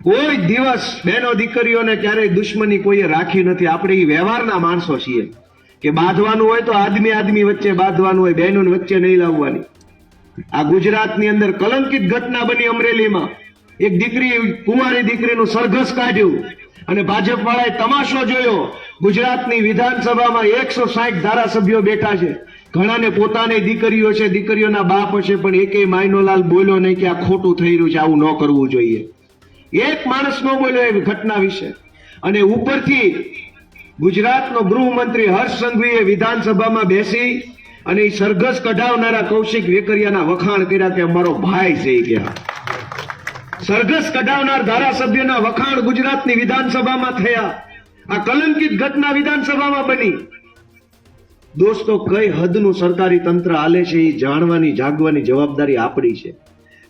કોઈ દિવસ બેનો દીકરીઓને ક્યારેય દુશ્મની કોઈએ રાખી નથી. આપણે એ વ્યવહારના માણસો છીએ કે બાંધવાનું હોય તો આદમી વચ્ચે બાંધવાનું હોય, બહેનો વચ્ચે નહીં લાવવાની. આ ગુજરાતની અંદર કલંકિત ઘટના બની. અમરેલીમાં એક દીકરી, કુંવારી દીકરીનું સરઘસ કાઢ્યું અને ભાજપ વાળાએ તમાશો જોયો. ગુજરાતની વિધાનસભામાં 160 ધારાસભ્યો બેઠા છે. ઘણાને પોતાની દીકરીઓ છે, દીકરીઓના બાપ હશે, પણ એકેય માયનોલાલ બોલ્યો નહીં કે આ ખોટું થઈ રહ્યું છે, આવું ન કરવું જોઈએ. એક માણસ ન બોલ્યો એ ઘટના વિશે. અને ઉપરથી ગુજરાતનો ગૃહમંત્રી હર્ષ સંઘવીએ વિધાનસભામાં બેસી અને એ સરઘસ કઢાવનારા કૌશિક વેકરિયાના વખાણ કર્યા કે અમારો ભાઈ છે. ગયા સરઘસ કઢાવનાર ધારાસભ્યના વખાણ ગુજરાતની વિધાનસભામાં થયા. આ કલંકિત ઘટના વિધાનસભામાં બની. દોસ્તો, કઈ હદનું સરકારી તંત્ર હાલે છે એ જાણવાની, જાગવાની જવાબદારી આપણી છે.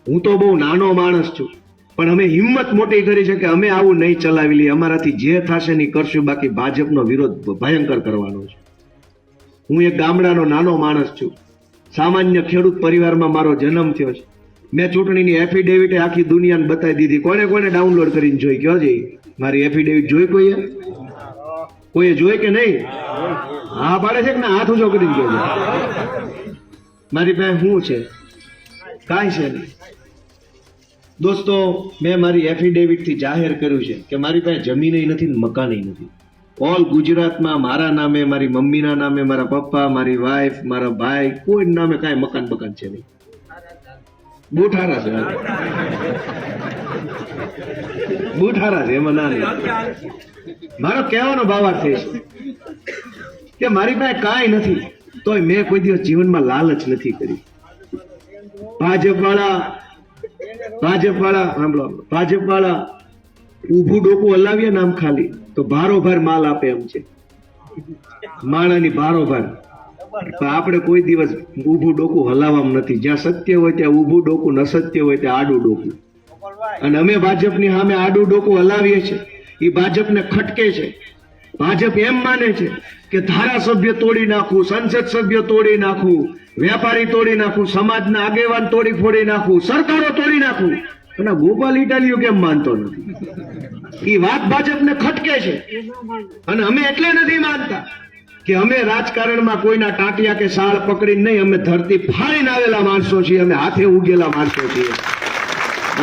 હું તો બહુ નાનો માણસ છું, પણ અમે હિંમત મોટી કરી છે કે અમે આવું નહીં ચલાવી લઈએ. અમારાથી જે થશે નહીં કરશું, બાકી ભાજપનો વિરોધ ભયંકર કરવાનો છે. હું એક ગામડાનો નાનો માણસ છું. સામાન્ય ખેડૂત પરિવારમાં મારો જન્મ થયો છે. મેં ચૂંટણીની એફિડેવિટ આખી દુનિયાને બતાવી દીધી. કોને કોને ડાઉનલોડ કરીને જોઈ? કયો જઈ મારી એફિડેવિટ જોઈ? કોઈએ જોઈ કે નહીં? હા પાડે છે કે ના? હાથ ઊંચો કરીને જોઈ. મારી પાસે શું છે? કાંઈ છે નહીં. દોસ્તો, મેં મારી એફિડેવિટ થી જાહેર કર્યું છે કે મારી પાસે જમીન નથી, મકાન નથી. ઓલ ગુજરાતમાં મારા નામે, મારી મમ્મીના નામે, મારા પપ્પા, મારી વાઈફ, મારા ભાઈ, કોઈ નામે કાંઈ મકાન છે નહીં. બુઠારા છે, બુઠારા છે, એમાં ના નહીં. મારો કહેવાનો ભાવાર્થ છે કે મારી પાસે કાંઈ નથી, તોય મેં કોઈ દિવસ જીવનમાં લાલચ નથી કરી. ભાજપ વાળા ઊભું ડોકું હલાવીએ ને આમ ખાલી તો ભારોભાર માલ આપે એમ છે. માણાની ભારોભાર. આપણે કોઈ દિવસ ઊભું ડોકું હલાવવામાં નથી. જ્યાં સત્ય હોય ત્યાં ઊભું ડોકું, ન સત્ય હોય ત્યાં આડું ડોકું. અને અમે ભાજપની સામે આડું ડોકું હલાવીએ છીએ. એ ભાજપને ખટકે છે. ભાજપ એમ માને છે કે ધારાસભ્ય તોડી નાખવું, સંસદ સભ્ય તોડી નાખવું, વેપારી તોડી નાખવું, સમાજના આગેવાન તોડી ફોડી નાખવું, સરકારો તોડી નાખવું. અને ગોપાલ ઇટાલિયો કેમ માનતો નથી? એ વાત ભાજપને ખટકે છે. અને અમે એટલે નથી માનતા કે અમે રાજકારણમાં કોઈના ટાંટિયા કે શાળ પકડીને નહીં, અમે ધરતી ફાડીને આવેલા માણસો છીએ. અમે હાથે ઉગેલા માણસો છીએ.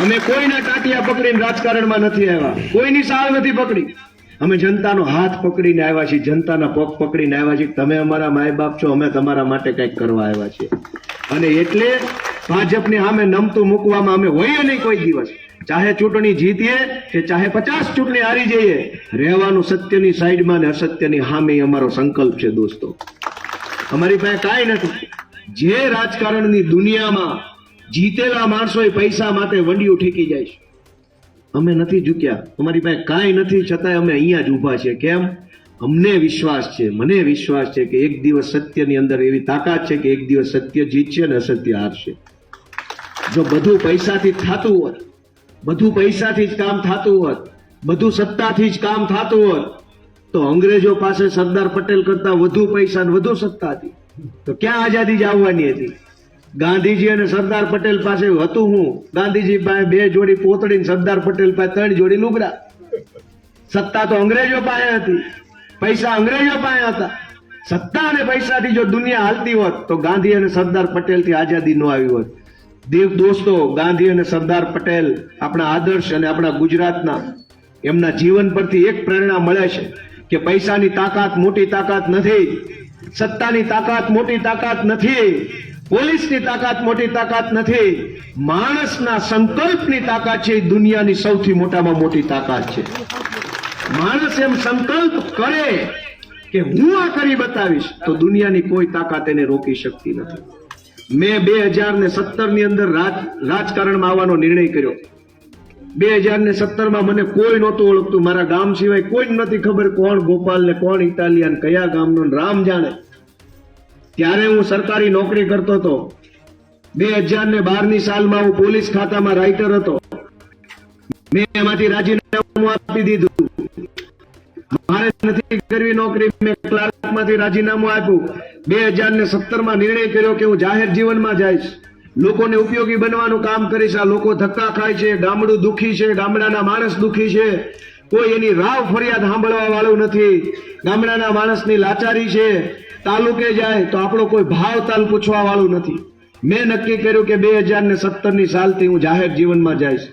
અમે કોઈના ટાંટિયા પકડીને રાજકારણમાં નથી આવ્યા, કોઈની શાળ નથી પકડી. અમે જનતાનો હાથ પકડીને આવ્યા છીએ, જનતાના પગ પકડીને આવ્યા છીએ. તમે અમારા માય બાપ છો, અમે તમારા માટે કંઈક કરવા આવ્યા છીએ. અને એટલે ભાજપની સામે નમતું મૂકવામાં અમે હોઈએ નહીં કોઈ દિવસ. ચાહે ચૂંટણી જીતીએ કે ચાહે 50 ચૂંટણી હારી જઈએ, રહેવાનું સત્યની સાઈડમાં ને અસત્યની સામે અમારો સંકલ્પ છે. દોસ્તો, અમારી પાસે કાંઈ નથી. જે રાજકારણની દુનિયામાં જીતેલા માણસો એ પૈસા માટે વંડિયું ઠેકી જાય છે. અમે નથી ઝૂક્યા. અમારી પાસે કાંઈ નથી, છતાંય અમે અહીંયા જ ઊભા છીએ. કેમ? અમને વિશ્વાસ છે, મને વિશ્વાસ છે કે એક દિવસ સત્યની અંદર એવી તાકાત છે કે એક દિવસ સત્ય જીતશે અને અસત્ય હારશે. જો બધું પૈસાથી જ થતું હોત, બધું પૈસાથી જ કામ થતું હોત, બધું સત્તાથી જ કામ થતું હોત, તો અંગ્રેજો પાસે સરદાર પટેલ કરતા વધુ પૈસા અને વધુ સત્તા હતી. તો ક્યાં આઝાદી જ આવવાની હતી? ગાંધીજી અને સરદાર પટેલ પાસે હતું હું? ગાંધીજી પાસે 2 જોડી પોતડી, સરદાર પટેલ પાસે 3 જોડી લુગડા. સત્તા તો અંગ્રેજો પાસે હતી, પૈસા અંગ્રેજો પાસે હતા. સત્તા અને પૈસાથી જો દુનિયા હાલતી હોત તો ગાંધી અને સરદાર પટેલથી આઝાદી ન આવી હોત. દોસ્તો, ગાંધી અને સરદાર પટેલ આપણા આદર્શ અને આપણા ગુજરાતના એમના જીવન પરથી એક પ્રેરણા મળે છે કે પૈસાની તાકાત મોટી તાકાત નથી, સત્તાની તાકાત મોટી તાકાત નથી, પોલીસની તાકાત મોટી તાકાત નથી, માણસના સંકલ્પની તાકાત છે એ દુનિયાની સૌથી મોટામાં મોટી તાકાત છે. માણસ એમ સંકલ્પ કરે કે હું આ કરી બતાવીશ તો દુનિયાની કોઈ તાકાત એને રોકી શકતી નથી. મેં 2017 ની અંદર રાજકારણમાં આવવાનો નિર્ણય કર્યો. 2017માં મને કોઈ નહોતું ઓળખતું, મારા ગામ સિવાય કોઈ નથી ખબર કોણ ગોપાલ ને કોણ ઇટાલિયન, કયા ગામનો રામ જાણે. ત્યારે હું સરકારી નોકરી કરતો હતો. 2012ની સાલમાં હું પોલીસ ખાતામાં રાઇટર હતો. મેં એમાંથી રાજીનામું આપી દીધું. મારે નથી કરવી નોકરી, મેં ક્લાર્કમાંથી રાજીનામું આપ્યું. 2017માં નિર્ણય કર્યો કે હું જાહેર જીવનમાં જઈશ, લોકોને ઉપયોગી બનવાનું કામ કરીશ. આ લોકો ધક્કા ખાય છે, ગામડું દુખી છે, ગામડાના માણસ દુખી છે, કોઈ એની રાવ ફરિયાદ સાંભળવા વાળું નથી, ગામડાના માણસની લાચારી છે, તાલુકે જાય તો આપણો કોઈ ભાવ તાલ પૂછવા વાળું નથી. મેં નક્કી કર્યું કે 2017ની સાલથી હું જાહેર જીવનમાં જઈશ.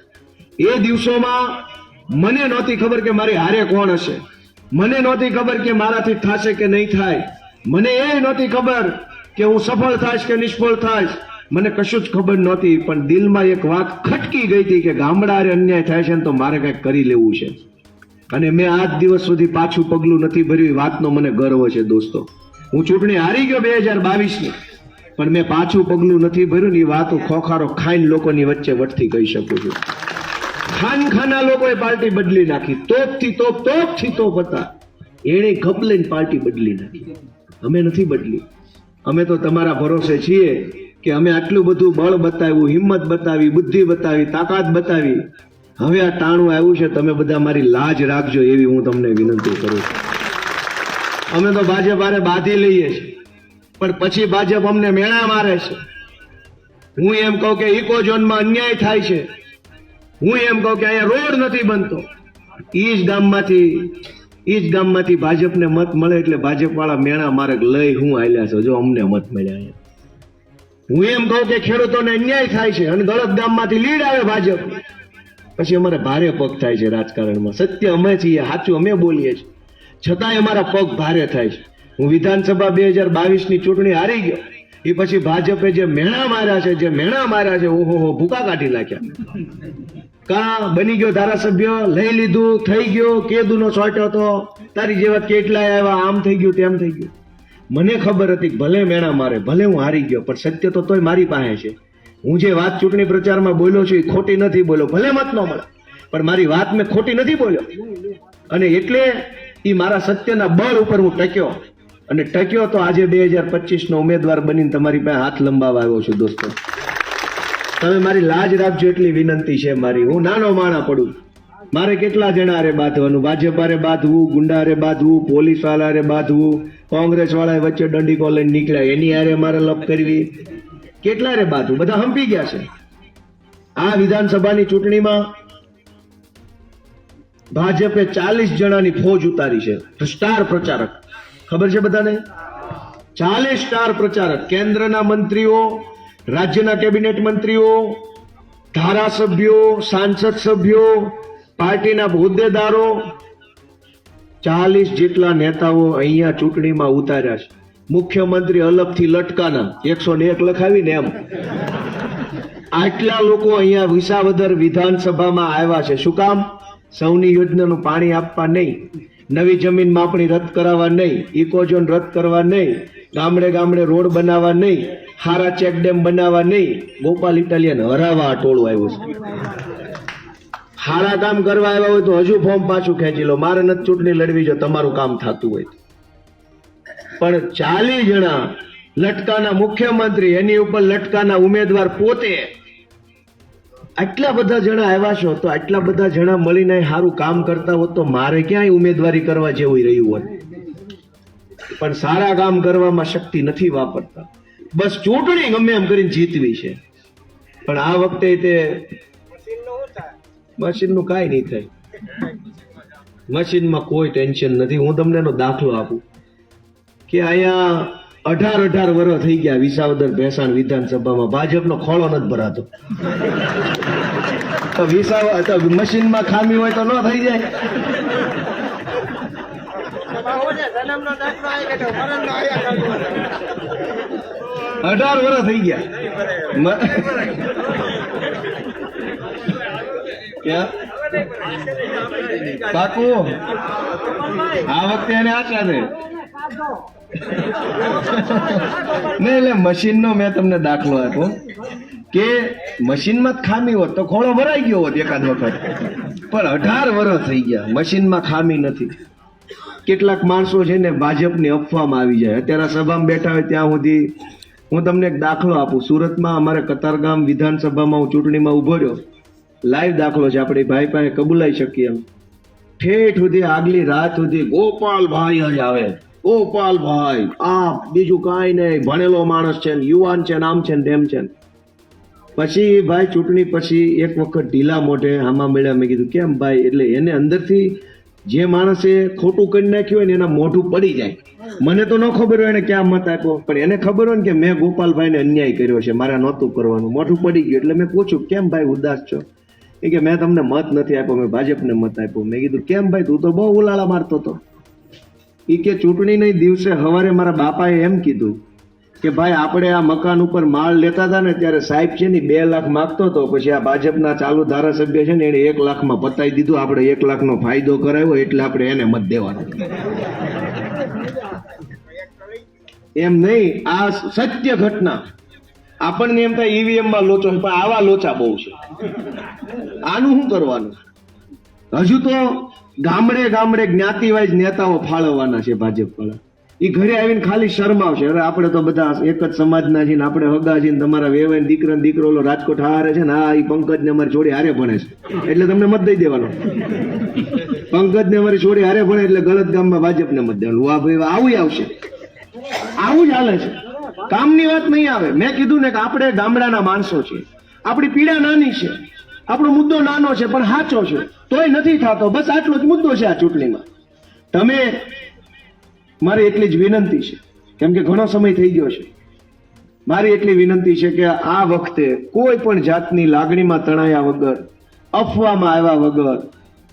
એ દિવસોમાં મને નહોતી ખબર કે મારી હારે કોણ હશે, મને નહોતી ખબર કે મારાથી થશે કે નહીં થાય, મને એ નહોતી ખબર કે હું સફળ થાઈશ કે નિષ્ફળ થાઈશ, મને કશું જ ખબર નહોતી. પણ દિલમાં એક વાત ખટકી ગઈ હતી કે ગામડા હારે અન્યાય થાય છે ને તો મારે કંઈક કરી લેવું છે. અને મેં આજ દિવસ સુધી પાછું પગલું નથી ભર્યું. એ વાતનો મને ગર્વ છે દોસ્તો. હું ચૂંટણી હારી ગયો 2022ની, પણ મેં પાછું પગલું નથી ભર્યું. એ વાતો ખોખારો ખાઈને લોકોની વચ્ચે વટથી કહી શકું છું. ખાનખાના લોકોએ પાર્ટી બદલી નાખી, તોપથી તોપ હતા. એણે ગપ લઈને પાર્ટી બદલી નાખી. અમે નથી બદલી. અમે તો તમારા ભરોસે છીએ કે અમે આટલું બધું બળ બતાવ્યું, હિંમત બતાવી, બુદ્ધિ બતાવી, તાકાત બતાવી. હવે આ ટાણું આવ્યું છે, તમે બધા મારી લાજ રાખજો એવી હું તમને વિનંતી કરું છું. અમે તો ભાજપ હારે બાંધી લઈએ છીએ, પણ પછી ભાજપ અમને મેણા મારે છે. હું એમ કહું કે ઇકો ઝોનમાં અન્યાય થાય છે, હું એમ કહું કે અહીંયા રોડ નથી બનતો, એ જ ગામમાંથી ભાજપને મત મળે એટલે ભાજપ વાળા મેણા મારે લઈ હું આલ્યા છે, જો અમને મત મળ્યા. હું એમ કહું કે ખેડૂતોને અન્યાય થાય છે અને ગલત ગામમાંથી લીડ આવે ભાજપ, પછી અમારે ભારે પગ થાય છે રાજકારણમાં. સત્ય અમે છીએ, સાચું અમે બોલીએ છીએ, છતાંય અમારા પગ ભારે થાય છે. હું વિધાનસભા 2022ની ચૂંટણી હારી ગયો, એ પછી ભાજપે જે મેણા માર્યા છે, ઓહો ભૂકા કાઢી નાખ્યા. બની ગયો ધારાસભ્ય, લઈ લીધું, થઈ ગયો, કેદુનો સોટ્યો હતો, તારી જેવા કેટલાય આવ્યા, આમ થઈ ગયું, તેમ થઈ ગયું. મને ખબર હતી કે ભલે મેણા મારે, ભલે હું હારી ગયો, પણ સત્ય તો તોય મારી પાસે છે. હું જે વાત ચૂંટણી પ્રચારમાં બોલ્યો છું એ ખોટી નથી બોલ્યો, ભલે મત ન મળે, પણ મારી વાત મેં ખોટી નથી બોલ્યો. અને એટલે એ મારા સત્યના બળ ઉપર હું ટક્યો, અને ટક્યો તો આજે 2025નો ઉમેદવાર બનીને તમારી પાસે હાથ લંબાવવા આવ્યો છું. દોસ્તો, તમે મારી લાજ રાખજો એટલી વિનંતી છે મારી. હું નાનો માણા પડું, મારે કેટલા જણા હારે બાંધવાનું, ભાજપ હારે બાંધવું, ગુંડા હારે બાંધવું, પોલીસ વાળા હારે બાંધવું, કોંગ્રેસ વાળા વચ્ચે દંડીકો લઈને નીકળ્યા એની હારે મારે લપ કરવી, કેટલા રે બાંધવું, બધા હંપી ગયા છે. આ વિધાનસભાની ચૂંટણીમાં ભાજપે 40 જણાની ફોજ ઉતારી છે, સ્ટાર પ્રચારક. ખબર છે બધાને? 40 સ્ટાર પ્રચારક, કેન્દ્રના મંત્રીઓ, રાજ્યના કેબિનેટ મંત્રીઓ, ધારાસભ્યો, સાંસદ સભ્યો, પાર્ટીના હોદ્દેદારો, 40 જેટલા નેતાઓ અહીંયા ચૂંટણીમાં ઉતાર્યા છે. મુખ્યમંત્રી અલગથી લટકાના 101 લખાવીને એમ આટલા લોકો અહીંયા વિસાવદર વિધાનસભામાં આવ્યા છે. શું કામ? સૌની યોજનાનું પાણી આપવા નહીં, નવી જમીન માપણી રદ કરાવવા નહીં, ઇકોઝોન રદ કરવા નહીં, ગામડે ગામડે રોડ બનાવવા નહીં, હારા ચેકડેમ બનાવવા નહીં. ગોપાલ ઇટાલિયન હરાવા આ ટોળું આવ્યું છે. હારા કામ કરવા આવ્યા હોય તો હજુ ફોર્મ પાછું ખેંચી લો, મારે નથી ચૂંટણી લડવી જો તમારું કામ થતું હોય. પણ 40 જણા લટકાના મુખ્યમંત્રી, એની ઉપર લટકાના ઉમેદવાર પોતે, આટલા બધા જણા આવ્યા છો તો આટલા બધા જણા મળીને સારું કામ કરતા હોત તો મારે ક્યાંય ઉમેદવારી કરવા જેવું રહ્યું હોત. પણ સારા કામ કરવામાં શક્તિ નથી વાપરતા, બસ ચૂંટણી ગમે એમ કરીને જીતવી છે. પણ આ વખતે તે મશીનનું કાંઈ નહીં થાય, મશીનમાં કોઈ ટેન્શન નથી. હું તમને એનો દાખલો આપું કે અહીંયા 18 વર્ષ થઈ ગયા વિસાવદર ભેસાણ વિધાનસભામાં ભાજપનો ખોળો નથી ભરાતો. તો મશીનમાં ખામી હોય તો ન થઈ જાય. અઢાર વર્ષ થઈ ગયા. કાકુ આ વખતે એને આશા છે નહીં. એટલે મશીનનો મેં તમને દાખલો આપ્યો કે મશીનમાં જ ખામી હોત તો ખોળો ભરાઈ ગયો હોત એકાદ વખત, પણ 18 વર્ષ થઈ ગયા મશીનમાં ખામી નથી. કેટલાક માણસો છે ને ભાજપની અફવામાં આવી જાય. અત્યારે સભામાં બેઠા હોય ત્યાં સુધી હું તમને એક દાખલો આપું. સુરતમાં અમારે કતારગામ વિધાનસભામાં હું ચૂંટણીમાં ઉભો રહ્યો. લાઈવ દાખલો છે, આપણે ભાઈ પાસે કબૂલાઈ શકીએ એમ. ઠેઠ સુધી આગલી રાત સુધી ગોપાલભાઈ જ આવે, ગોપાલભાઈ, આ બીજું કાંઈ નહીં, ભણેલો માણસ છે ને, યુવાન છે ને, આમ છે ને તેમ છે ને. પછી ભાઈ ચૂંટણી પછી એક વખત ઢીલા મોઢે આમાં મળ્યા. મેં કીધું કેમ ભાઈ? એટલે એને અંદરથી જે માણસે ખોટું કરી નાખ્યું હોય ને એના મોઢું પડી જાય. મને તો ન ખબર હોય એને ક્યાં મત આપ્યો, પણ એને ખબર હોય ને કે મેં ગોપાલભાઈને અન્યાય કર્યો છે, મારે નહોતું કરવાનું. મોઢું પડી ગયું. એટલે મેં પૂછ્યું કેમ ભાઈ ઉદાસ છો? એ કે મેં તમને મત નથી આપ્યો, મેં ભાજપને મત આપ્યો. મેં કીધું કેમ ભાઈ? તું તો બહુ ઉલાળા મારતો હતો. એ કે ચૂંટણીના દિવસે સવારે મારા બાપાએ એમ કીધું કે ભાઈ આપણે આ મકાન ઉપર માળ લેતા હતા ને ત્યારે સાહેબ છે ને 2 લાખ માગતો હતો, પછી આ ભાજપના ચાલુ ધારાસભ્ય છે ને એને 1 લાખમાં પતાવી દીધું, આપણે 1 લાખનો ફાયદો કરાવ્યો એટલે આપણે એને મત દેવાનો. એમ નહીં, આ સત્ય ઘટના. આપણને એમ થાય ઈવીએમ માં લોચો, પણ આવા લોચા બહુ છે. આનું શું કરવાનું? હજુ તો ગામડે ગામડે જ્ઞાતિ વાઇઝ નેતાઓ ફાળવવાના છે ભાજપ વાળા. એ ઘરે આવીને ખાલી શરમાવશે. અરે આપણે તો બધા એક જ સમાજના છીએ ને, આપણે હગા છીએ ને, તમારા વેવાઈ દીકરા ને દીકરો રાજકોટ હારે છે ને, આ પંકજ ને અમારી જોડે હારે ભણે છે એટલે તમને મત દઈ દેવાનો. પંકજ ને અમારી જોડે હારે ભણે એટલે ગલત ગામમાં ભાજપને મત દેવાનું. વાહ ભાઈ આવું આવશે, આવું જ હાલે છે. કામની વાત નહીં આવે. મેં કીધું ને કે આપણે ગામડાના માણસો છીએ, આપણી પીડા નાની છે, આપણો મુદ્દો નાનો છે પણ સાચો છે, તોય નથી થતો. બસ આટલો જ મુદ્દો છે આ ચૂંટણીમાં. તમે મારી એટલી જ વિનંતી છે, કેમ કે ઘણો સમય થઈ ગયો છે, મારી એટલી વિનંતી છે કે આ વખતે કોઈ પણ જાતની લાગણીમાં તણાયા વગર, અફવામાં આવ્યા વગર,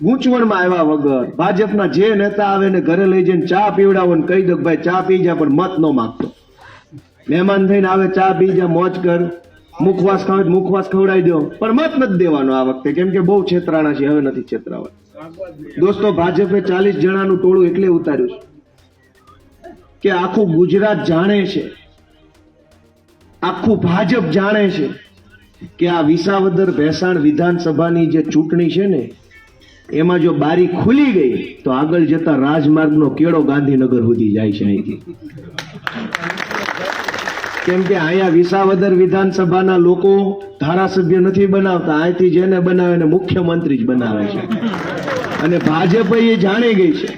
ગૂંચવણમાં આવ્યા વગર, ભાજપના જે નેતા આવે ને ઘરે લઈ જઈને ચા પીવડાવો ને કહી દો ભાઈ ચા પી જા, પણ મત ન માગતો. મહેમાન થઈને આવે, ચા પી જા, મોજ કર, મુખવાસ ખાવ મુખવાસ ખવડાવી દો, પણ મત નથી દેવાનો આ વખતે, કેમ કે બહુ છેતરાણા છે, હવે નથી છેતરાવા. દોસ્તો, ભાજપે 40 જણાનું ટોળું એટલે ઉતાર્યું છે કે આખું ગુજરાત જાણે છે, આખું ભાજપ જાણે છે કે આ વિસાવદર ભેસાણ વિધાનસભાની જે ચૂંટણી છે ને, એમાં જો બારી ખુલી ગઈ તો આગળ જતા રાજમાર્ગનો કેળો ગાંધીનગર સુધી જાય છે અહીંથી. કેમ કે અહીંયા વિસાવદર વિધાનસભાના લોકો ધારાસભ્ય નથી બનાવતા, અહીંથી જેને બનાવે એને મુખ્યમંત્રી જ બનાવે છે. અને ભાજપ એ જાણી ગઈ છે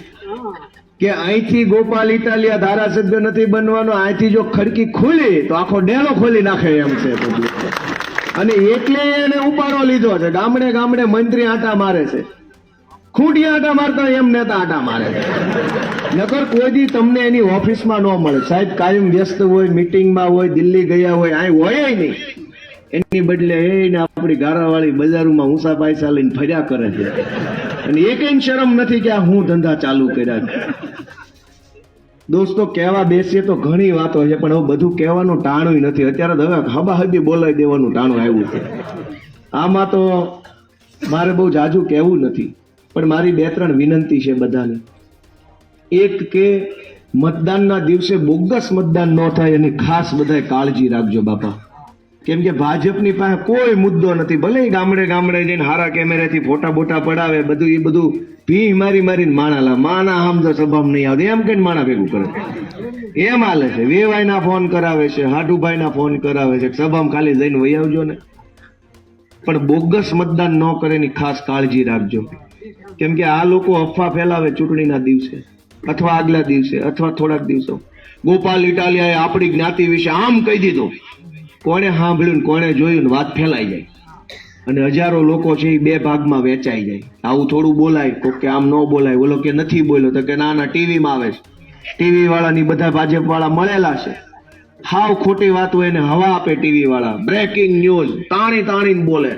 કે અહીંથી ગોપાલ ઇટાલિયા ધારાસભ્ય નથી બનવાનો, અહીંથી જો ખડકી ખુલી તો આખો ડેલો ખોલી નાખે એમ છે. અને એટલે એને ઉપાડો લીધો છે. ગામડે ગામડે મંત્રી આટા મારે છે, ખૂંટી આટા મારતા એમ નેતા આટા મારે છે. નકર કોઈ દી તમને એની ઓફિસમાં ન મળે. સાહેબ કાયમ વ્યસ્ત હોય, મીટિંગમાં હોય, દિલ્હી ગયા હોય, અહીં હોય નહીં. એની બદલે એને આપણી ગારાવાળી બજારોમાં ઊંસા પૈસા લઈને ફર્યા કરે છે. અને એકેય શરમ નથી કે આ હું ધંધા ચાલુ કર્યા છે. દોસ્તો, કહેવા બેસીએ તો ઘણી વાતો છે, પણ હવે બધું કહેવાનું ટાણું નથી. અત્યારે તો હવે હબાહબી બોલાવી દેવાનું ટાણું આવ્યું છે. આમાં તો મારે બહુ જાજુ કહેવું નથી, પણ મારી 2-3 વિનંતી છે બધાને. એક કે મતદાનના દિવસે બોગસ મતદાન ન થાય એની ખાસ બધાએ કાળજી રાખજો બાપા. કેમ કે ભાજપની પાસે કોઈ મુદ્દો નથી. ભલે ગામડે ગામડે જઈને હારા કેમેરાથી ફોટા બોટા પડાવે, બધું એ બધું ભી મારીને માણા આમ તો સભામાં નહીં આવતી એમ કઈ માણા ભેગું કરે એમ હાલે છે. વેવાઈના ફોન કરાવે છે, હાટુભાઈના ફોન કરાવે છે, સભામાં ખાલી જઈને વહી આવજો ને. પણ બોગસ મતદાન ન કરે એની ખાસ કાળજી રાખજો. કેમ કે આ લોકો અફવા ફેલાવે ચૂંટણીના દિવસે અથવા આગલા દિવસે અથવા થોડાક દિવસો. ગોપાલ ઇટાલિયાએ આપણી જ્ઞાતિ વિશે આમ કહી દીધું, કોણે સાંભળ્યું ને કોણે જોયું ને વાત ફેલાઈ જાય અને હજારો લોકો છે એ 2 ભાગમાં વેચાઈ જાય. આવું થોડું બોલાય, કોક કે આમ ન બોલાય, બોલો કે નથી બોલ્યો તો કે ના ટીવીમાં આવે છે. ટીવી વાળાની બધા ભાજપ વાળા મળેલા છે. હાવ ખોટી વાત હોય ને હવા આપે ટીવી વાળા. બ્રેકિંગ ન્યૂઝ તાણીને બોલે,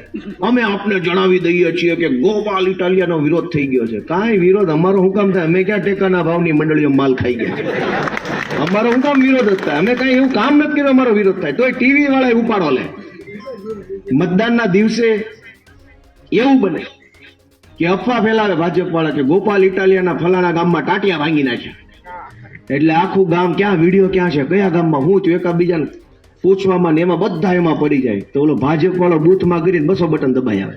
અમે આપને જણાવી દઈએ છીએ કે ગોપાલ ઇટાલિયાનો વિરોધ થઈ ગયો છે. કાંઈ વિરોધ અમારો હું કામ થાય? અમે ક્યાં ટેકાના ભાવની મંડળીઓ માલ ખાઈ ગયા છે? અમારો હું કામ વિરોધ જ થાય? અમે કઈ એવું કામ નથી કર્યું અમારો વિરોધ થાય તોય ટીવી વાળા ઉપાડો લે. મતદાનના દિવસે એવું બને કે અફવા ફેલાવે ભાજપ વાળા કે ગોપાલ ઇટાલિયાના ફલાણા ગામમાં ટાટિયા ભાંગી નાખ્યા, એટલે આખું ગામ ક્યાં વિડીયો ક્યાં છે, કયા ગામમાં હું છું, એકાબીજાને પૂછવામાં ને એમાં બધા એમાં પડી જાય. તો ઓલો ભાજપ વાળો બૂથમાં કરીને 200 બટન દબાઈ આવે.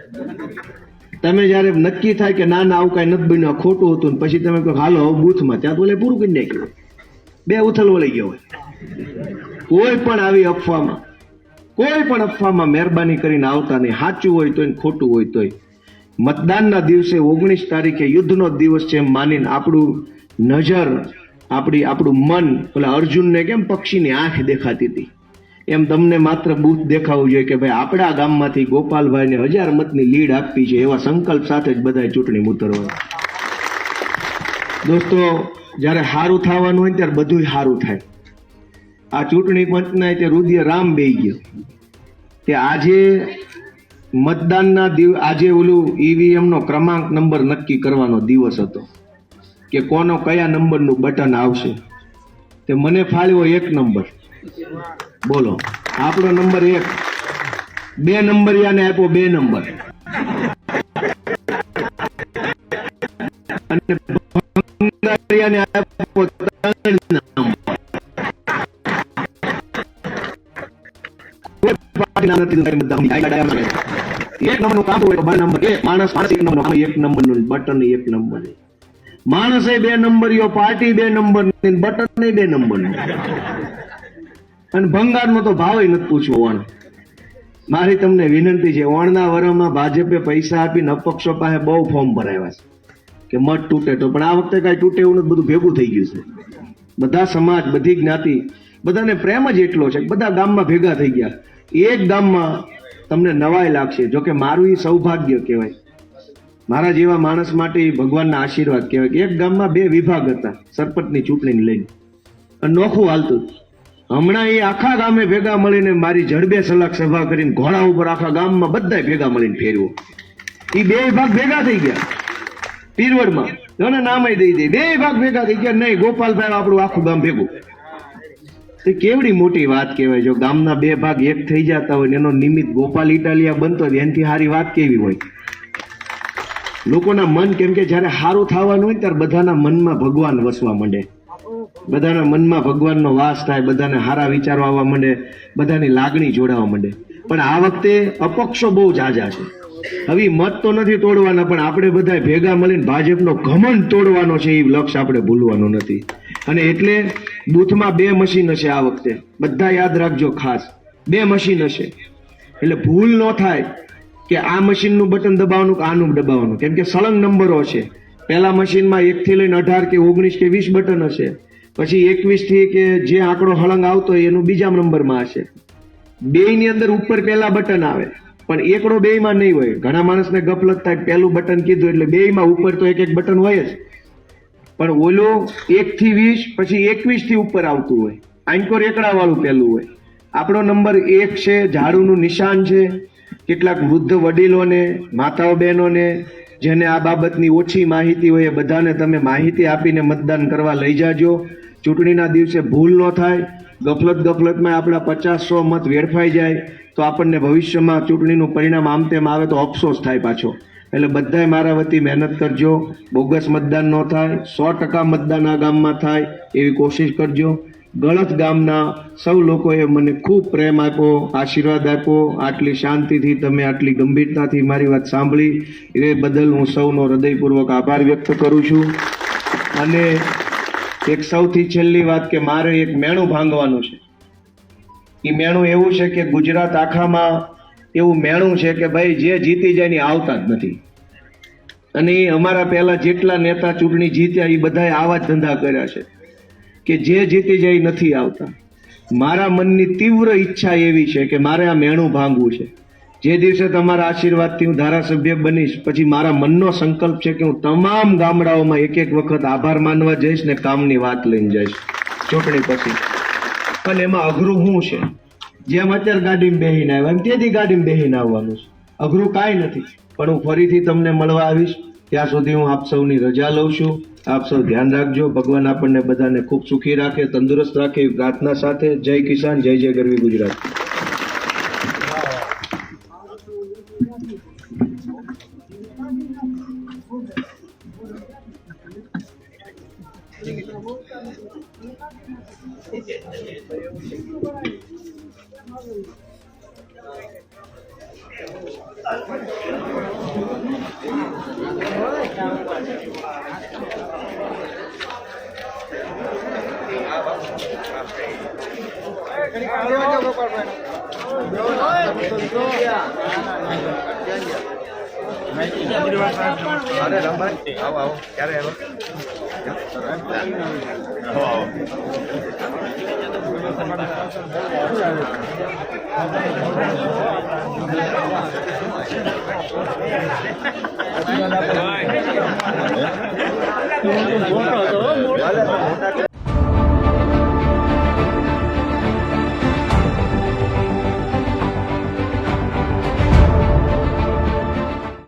તમે જયારે નક્કી થાય કે ના આવું કઈ નથી બન્યું, ખોટું હતું, ને પછી તમે કહો હાલો હવે બૂથમાં, ત્યાં તો ઓલે પૂરું કરી નાખ્યું. બે ઉથલ વળી ગયો હોય. કોઈ પણ અફવામાં મહેરબાની કરીને આવતા નહીં. સાચું હોય તોય ખોટું હોય તોય. મતદાનના દિવસે 19 તારીખે યુદ્ધનો દિવસ છે એમ માનીને આપણું નજર આપણું મન પેલા અર્જુનને કેમ પક્ષીની આંખ દેખાતી હતી એમ તમને માત્ર બૂથ દેખાવું જોઈએ કે ભાઈ આપણા ગામમાંથી ગોપાલભાઈને 1000 મતની લીડ આપવી છે. એવા સંકલ્પ સાથે જ બધાએ ચૂંટણી ઉતરવા. દોસ્તો, જ્યારે સારું થવાનું હોય ત્યારે બધું સારું થાય. આ ચૂંટણી પંચના તે રુદિય રામ બેહી ગયો તે આજે મતદાનના આજે ઓલું ઈવીએમ નો ક્રમાંક નંબર નક્કી કરવાનો દિવસ હતો કે કોનો કયા નંબરનું બટન આવશે. તે મને ફાળ્યો 1 નંબર. બોલો, આપણો નંબર 1. 2 નંબરિયાને આપ્યો 2 નંબર અને ભંગારિયાને આપ્યો 3 નંબર. એક નંબરનું કામ હોય તો 2 નંબર. માણસ 1 નંબરનું બટન 1 નંબર. માણસે 2 નંબરીઓ, પાર્ટી 2 નંબર, બટન 2 નંબર. અને ભંગારનો તો ભાવ નથી પૂછવો. ઓણ મારી તમને વિનંતી છે, ઓણના વરમાં ભાજપે પૈસા આપીને અપક્ષો પાસે બહુ ફોર્મ ભરાવ્યા છે કે મત તૂટે તો, પણ આ વખતે કઈ તૂટે એવું નથી. બધું ભેગું થઈ ગયું છે. બધા સમાજ, બધી જ્ઞાતિ, બધાને પ્રેમ જ એટલો છે કે બધા ગામમાં ભેગા થઈ ગયા. એક ગામમાં તમને નવાઈ લાગશે, જોકે મારું એ સૌભાગ્ય કહેવાય, મારા જેવા માણસ માટે ભગવાનના આશીર્વાદ કહેવાય કે એક ગામમાં 2 વિભાગ હતા સરપંચની ચૂંટણીને લઈને. નોખું હાલતું. હમણાં એ આખા ગામે ભેગા મળીને મારી જડબે સલાક સભા કરીને ઘોડા ઉપર આખા ગામમાં બધા ભેગા મળીને ફેરવો. એ 2 વિભાગ ભેગા થઈ ગયા પીરવડમાં. જોને નામે દઈ દે 2 વિભાગ ભેગા થઈ ગયા. નહીં, ગોપાલભાઈ આપણું આખું ગામ ભેગું. એ કેવડી મોટી વાત કહેવાય. જો ગામના 2 ભાગ એક થઈ જતા હોય ને એનો નિમિત્ત ગોપાલ ઇટાલિયા બનતો હોય, એનાથી સારી વાત કેવી હોય. લોકોના મન, કેમ કે જયારે સારું થવાનું હોય ત્યારે બધાના મનમાં ભગવાન વસવા માંડે, બધાના મનમાં ભગવાનનો વાસ થાય, બધાને સારા વિચારો આવવા માંડે, બધાની લાગણી જોડાવા માંડે. પણ આ વખતે અપક્ષો બહુ ઝાઝા છે. હવે મત તો નથી તોડવાના, પણ આપણે બધા ભેગા મળીને ભાજપનો ઘમંડ તોડવાનો છે. એ લક્ષ્ય આપણે ભૂલવાનું નથી. અને એટલે બૂથમાં 2 મશીન હશે આ વખતે. બધા યાદ રાખજો ખાસ, 2 મશીન હશે. એટલે ભૂલ ન થાય કે આ મશીનનું બટન દબાવવાનું કે આનું દબાવવાનું, કેમ કે સળંગ નંબરો છે. પહેલા મશીનમાં 1 થી લઈને 18 કે 19 કે 20 બટન હશે. પછી 21 થી કે જે આંકડો હળંગ આવતો હોય એનું બીજા નંબરમાં હશે. 2 ની અંદર ઉપર પહેલા બટન આવે, પણ એકડો 2 માં નહીં હોય. ઘણા માણસને ગફલત થાય, પહેલું બટન કીધું એટલે 2 માં ઉપર તો એક બટન હોય જ, પણ ઓલો 1 થી 20 પછી 21 થી ઉપર આવતું હોય. આંકોર એકડા વાળું પહેલું હોય. આપણો નંબર 1 છે, ઝાડુનું નિશાન છે. કેટલાક વૃદ્ધ વડીલોને, માતાઓ બહેનોને જેને આ બાબતની ઓછી માહિતી હોય એ બધાને તમે માહિતી આપીને મતદાન કરવા લઈ જાજો. ચૂંટણીના દિવસે ભૂલ ન થાય. ગફલતમાં આપણા 50-100 મત વેડફાઈ જાય તો આપણને ભવિષ્યમાં ચૂંટણીનું પરિણામ આમ તેમ આવે તો અફસોસ થાય પાછો. એટલે બધાએ મારા વતી મહેનત કરજો. બોગસ મતદાન ન થાય, 100% મતદાન આ ગામમાં થાય એવી કોશિશ કરજો. ગળત ગામના સૌ લોકોએ મને ખૂબ પ્રેમ આપ્યો, આશીર્વાદ આપ્યો. આટલી શાંતિથી તમે આટલી ગંભીરતાથી મારી વાત સાંભળી એ બદલ હું સૌનો હૃદયપૂર્વક આભાર વ્યક્ત કરું છું. અને એક સૌથી છેલ્લી વાત કે મારે એક મેણું ભાંગવાનું છે. એ મેણું એવું છે કે ગુજરાત આખામાં એવું મેણું છે કે ભાઈ જે જીતી જાય ને આવતા જ નથી. અને અમારા પહેલા જેટલા નેતા ચૂંટણી જીત્યા એ બધાએ આવા જ ધંધા કર્યા છે કે જે જીતી જાય નથી આવતા. મારા મનની તીવ્ર ઈચ્છા એવી છે કે મારે આ મેણું ભાંગવું છે. જે દિવસે તમારા આશીર્વાદથી હું ધારાસભ્ય બનીશ, પછી મારા મનનો સંકલ્પ છે કે હું તમામ ગામડાઓમાં એક એક વખત આભાર માનવા જઈશ ને કામની વાત લઈને જઈશ ચૂંટણી પછી. પણ એમાં અઘરું શું છે? જેમ અત્યારે ગાડીમાં બેહીને આવ્યા એમ તેથી ગાડીમાં બેહીને આવવાનું છે. અઘરું કાંઈ નથી. પણ હું ફરીથી તમને મળવા આવીશ. ત્યાં સુધી હું આપ સૌની રજા લઉં છું. આપ સૌ ધ્યાન રાખજો. ભગવાન આપણને બધાને ખૂબ સુખી રાખે, તંદુરસ્ત રાખે એવી પ્રાર્થના સાથે જય કિસાન, જય જય ગરવી ગુજરાત. મોટો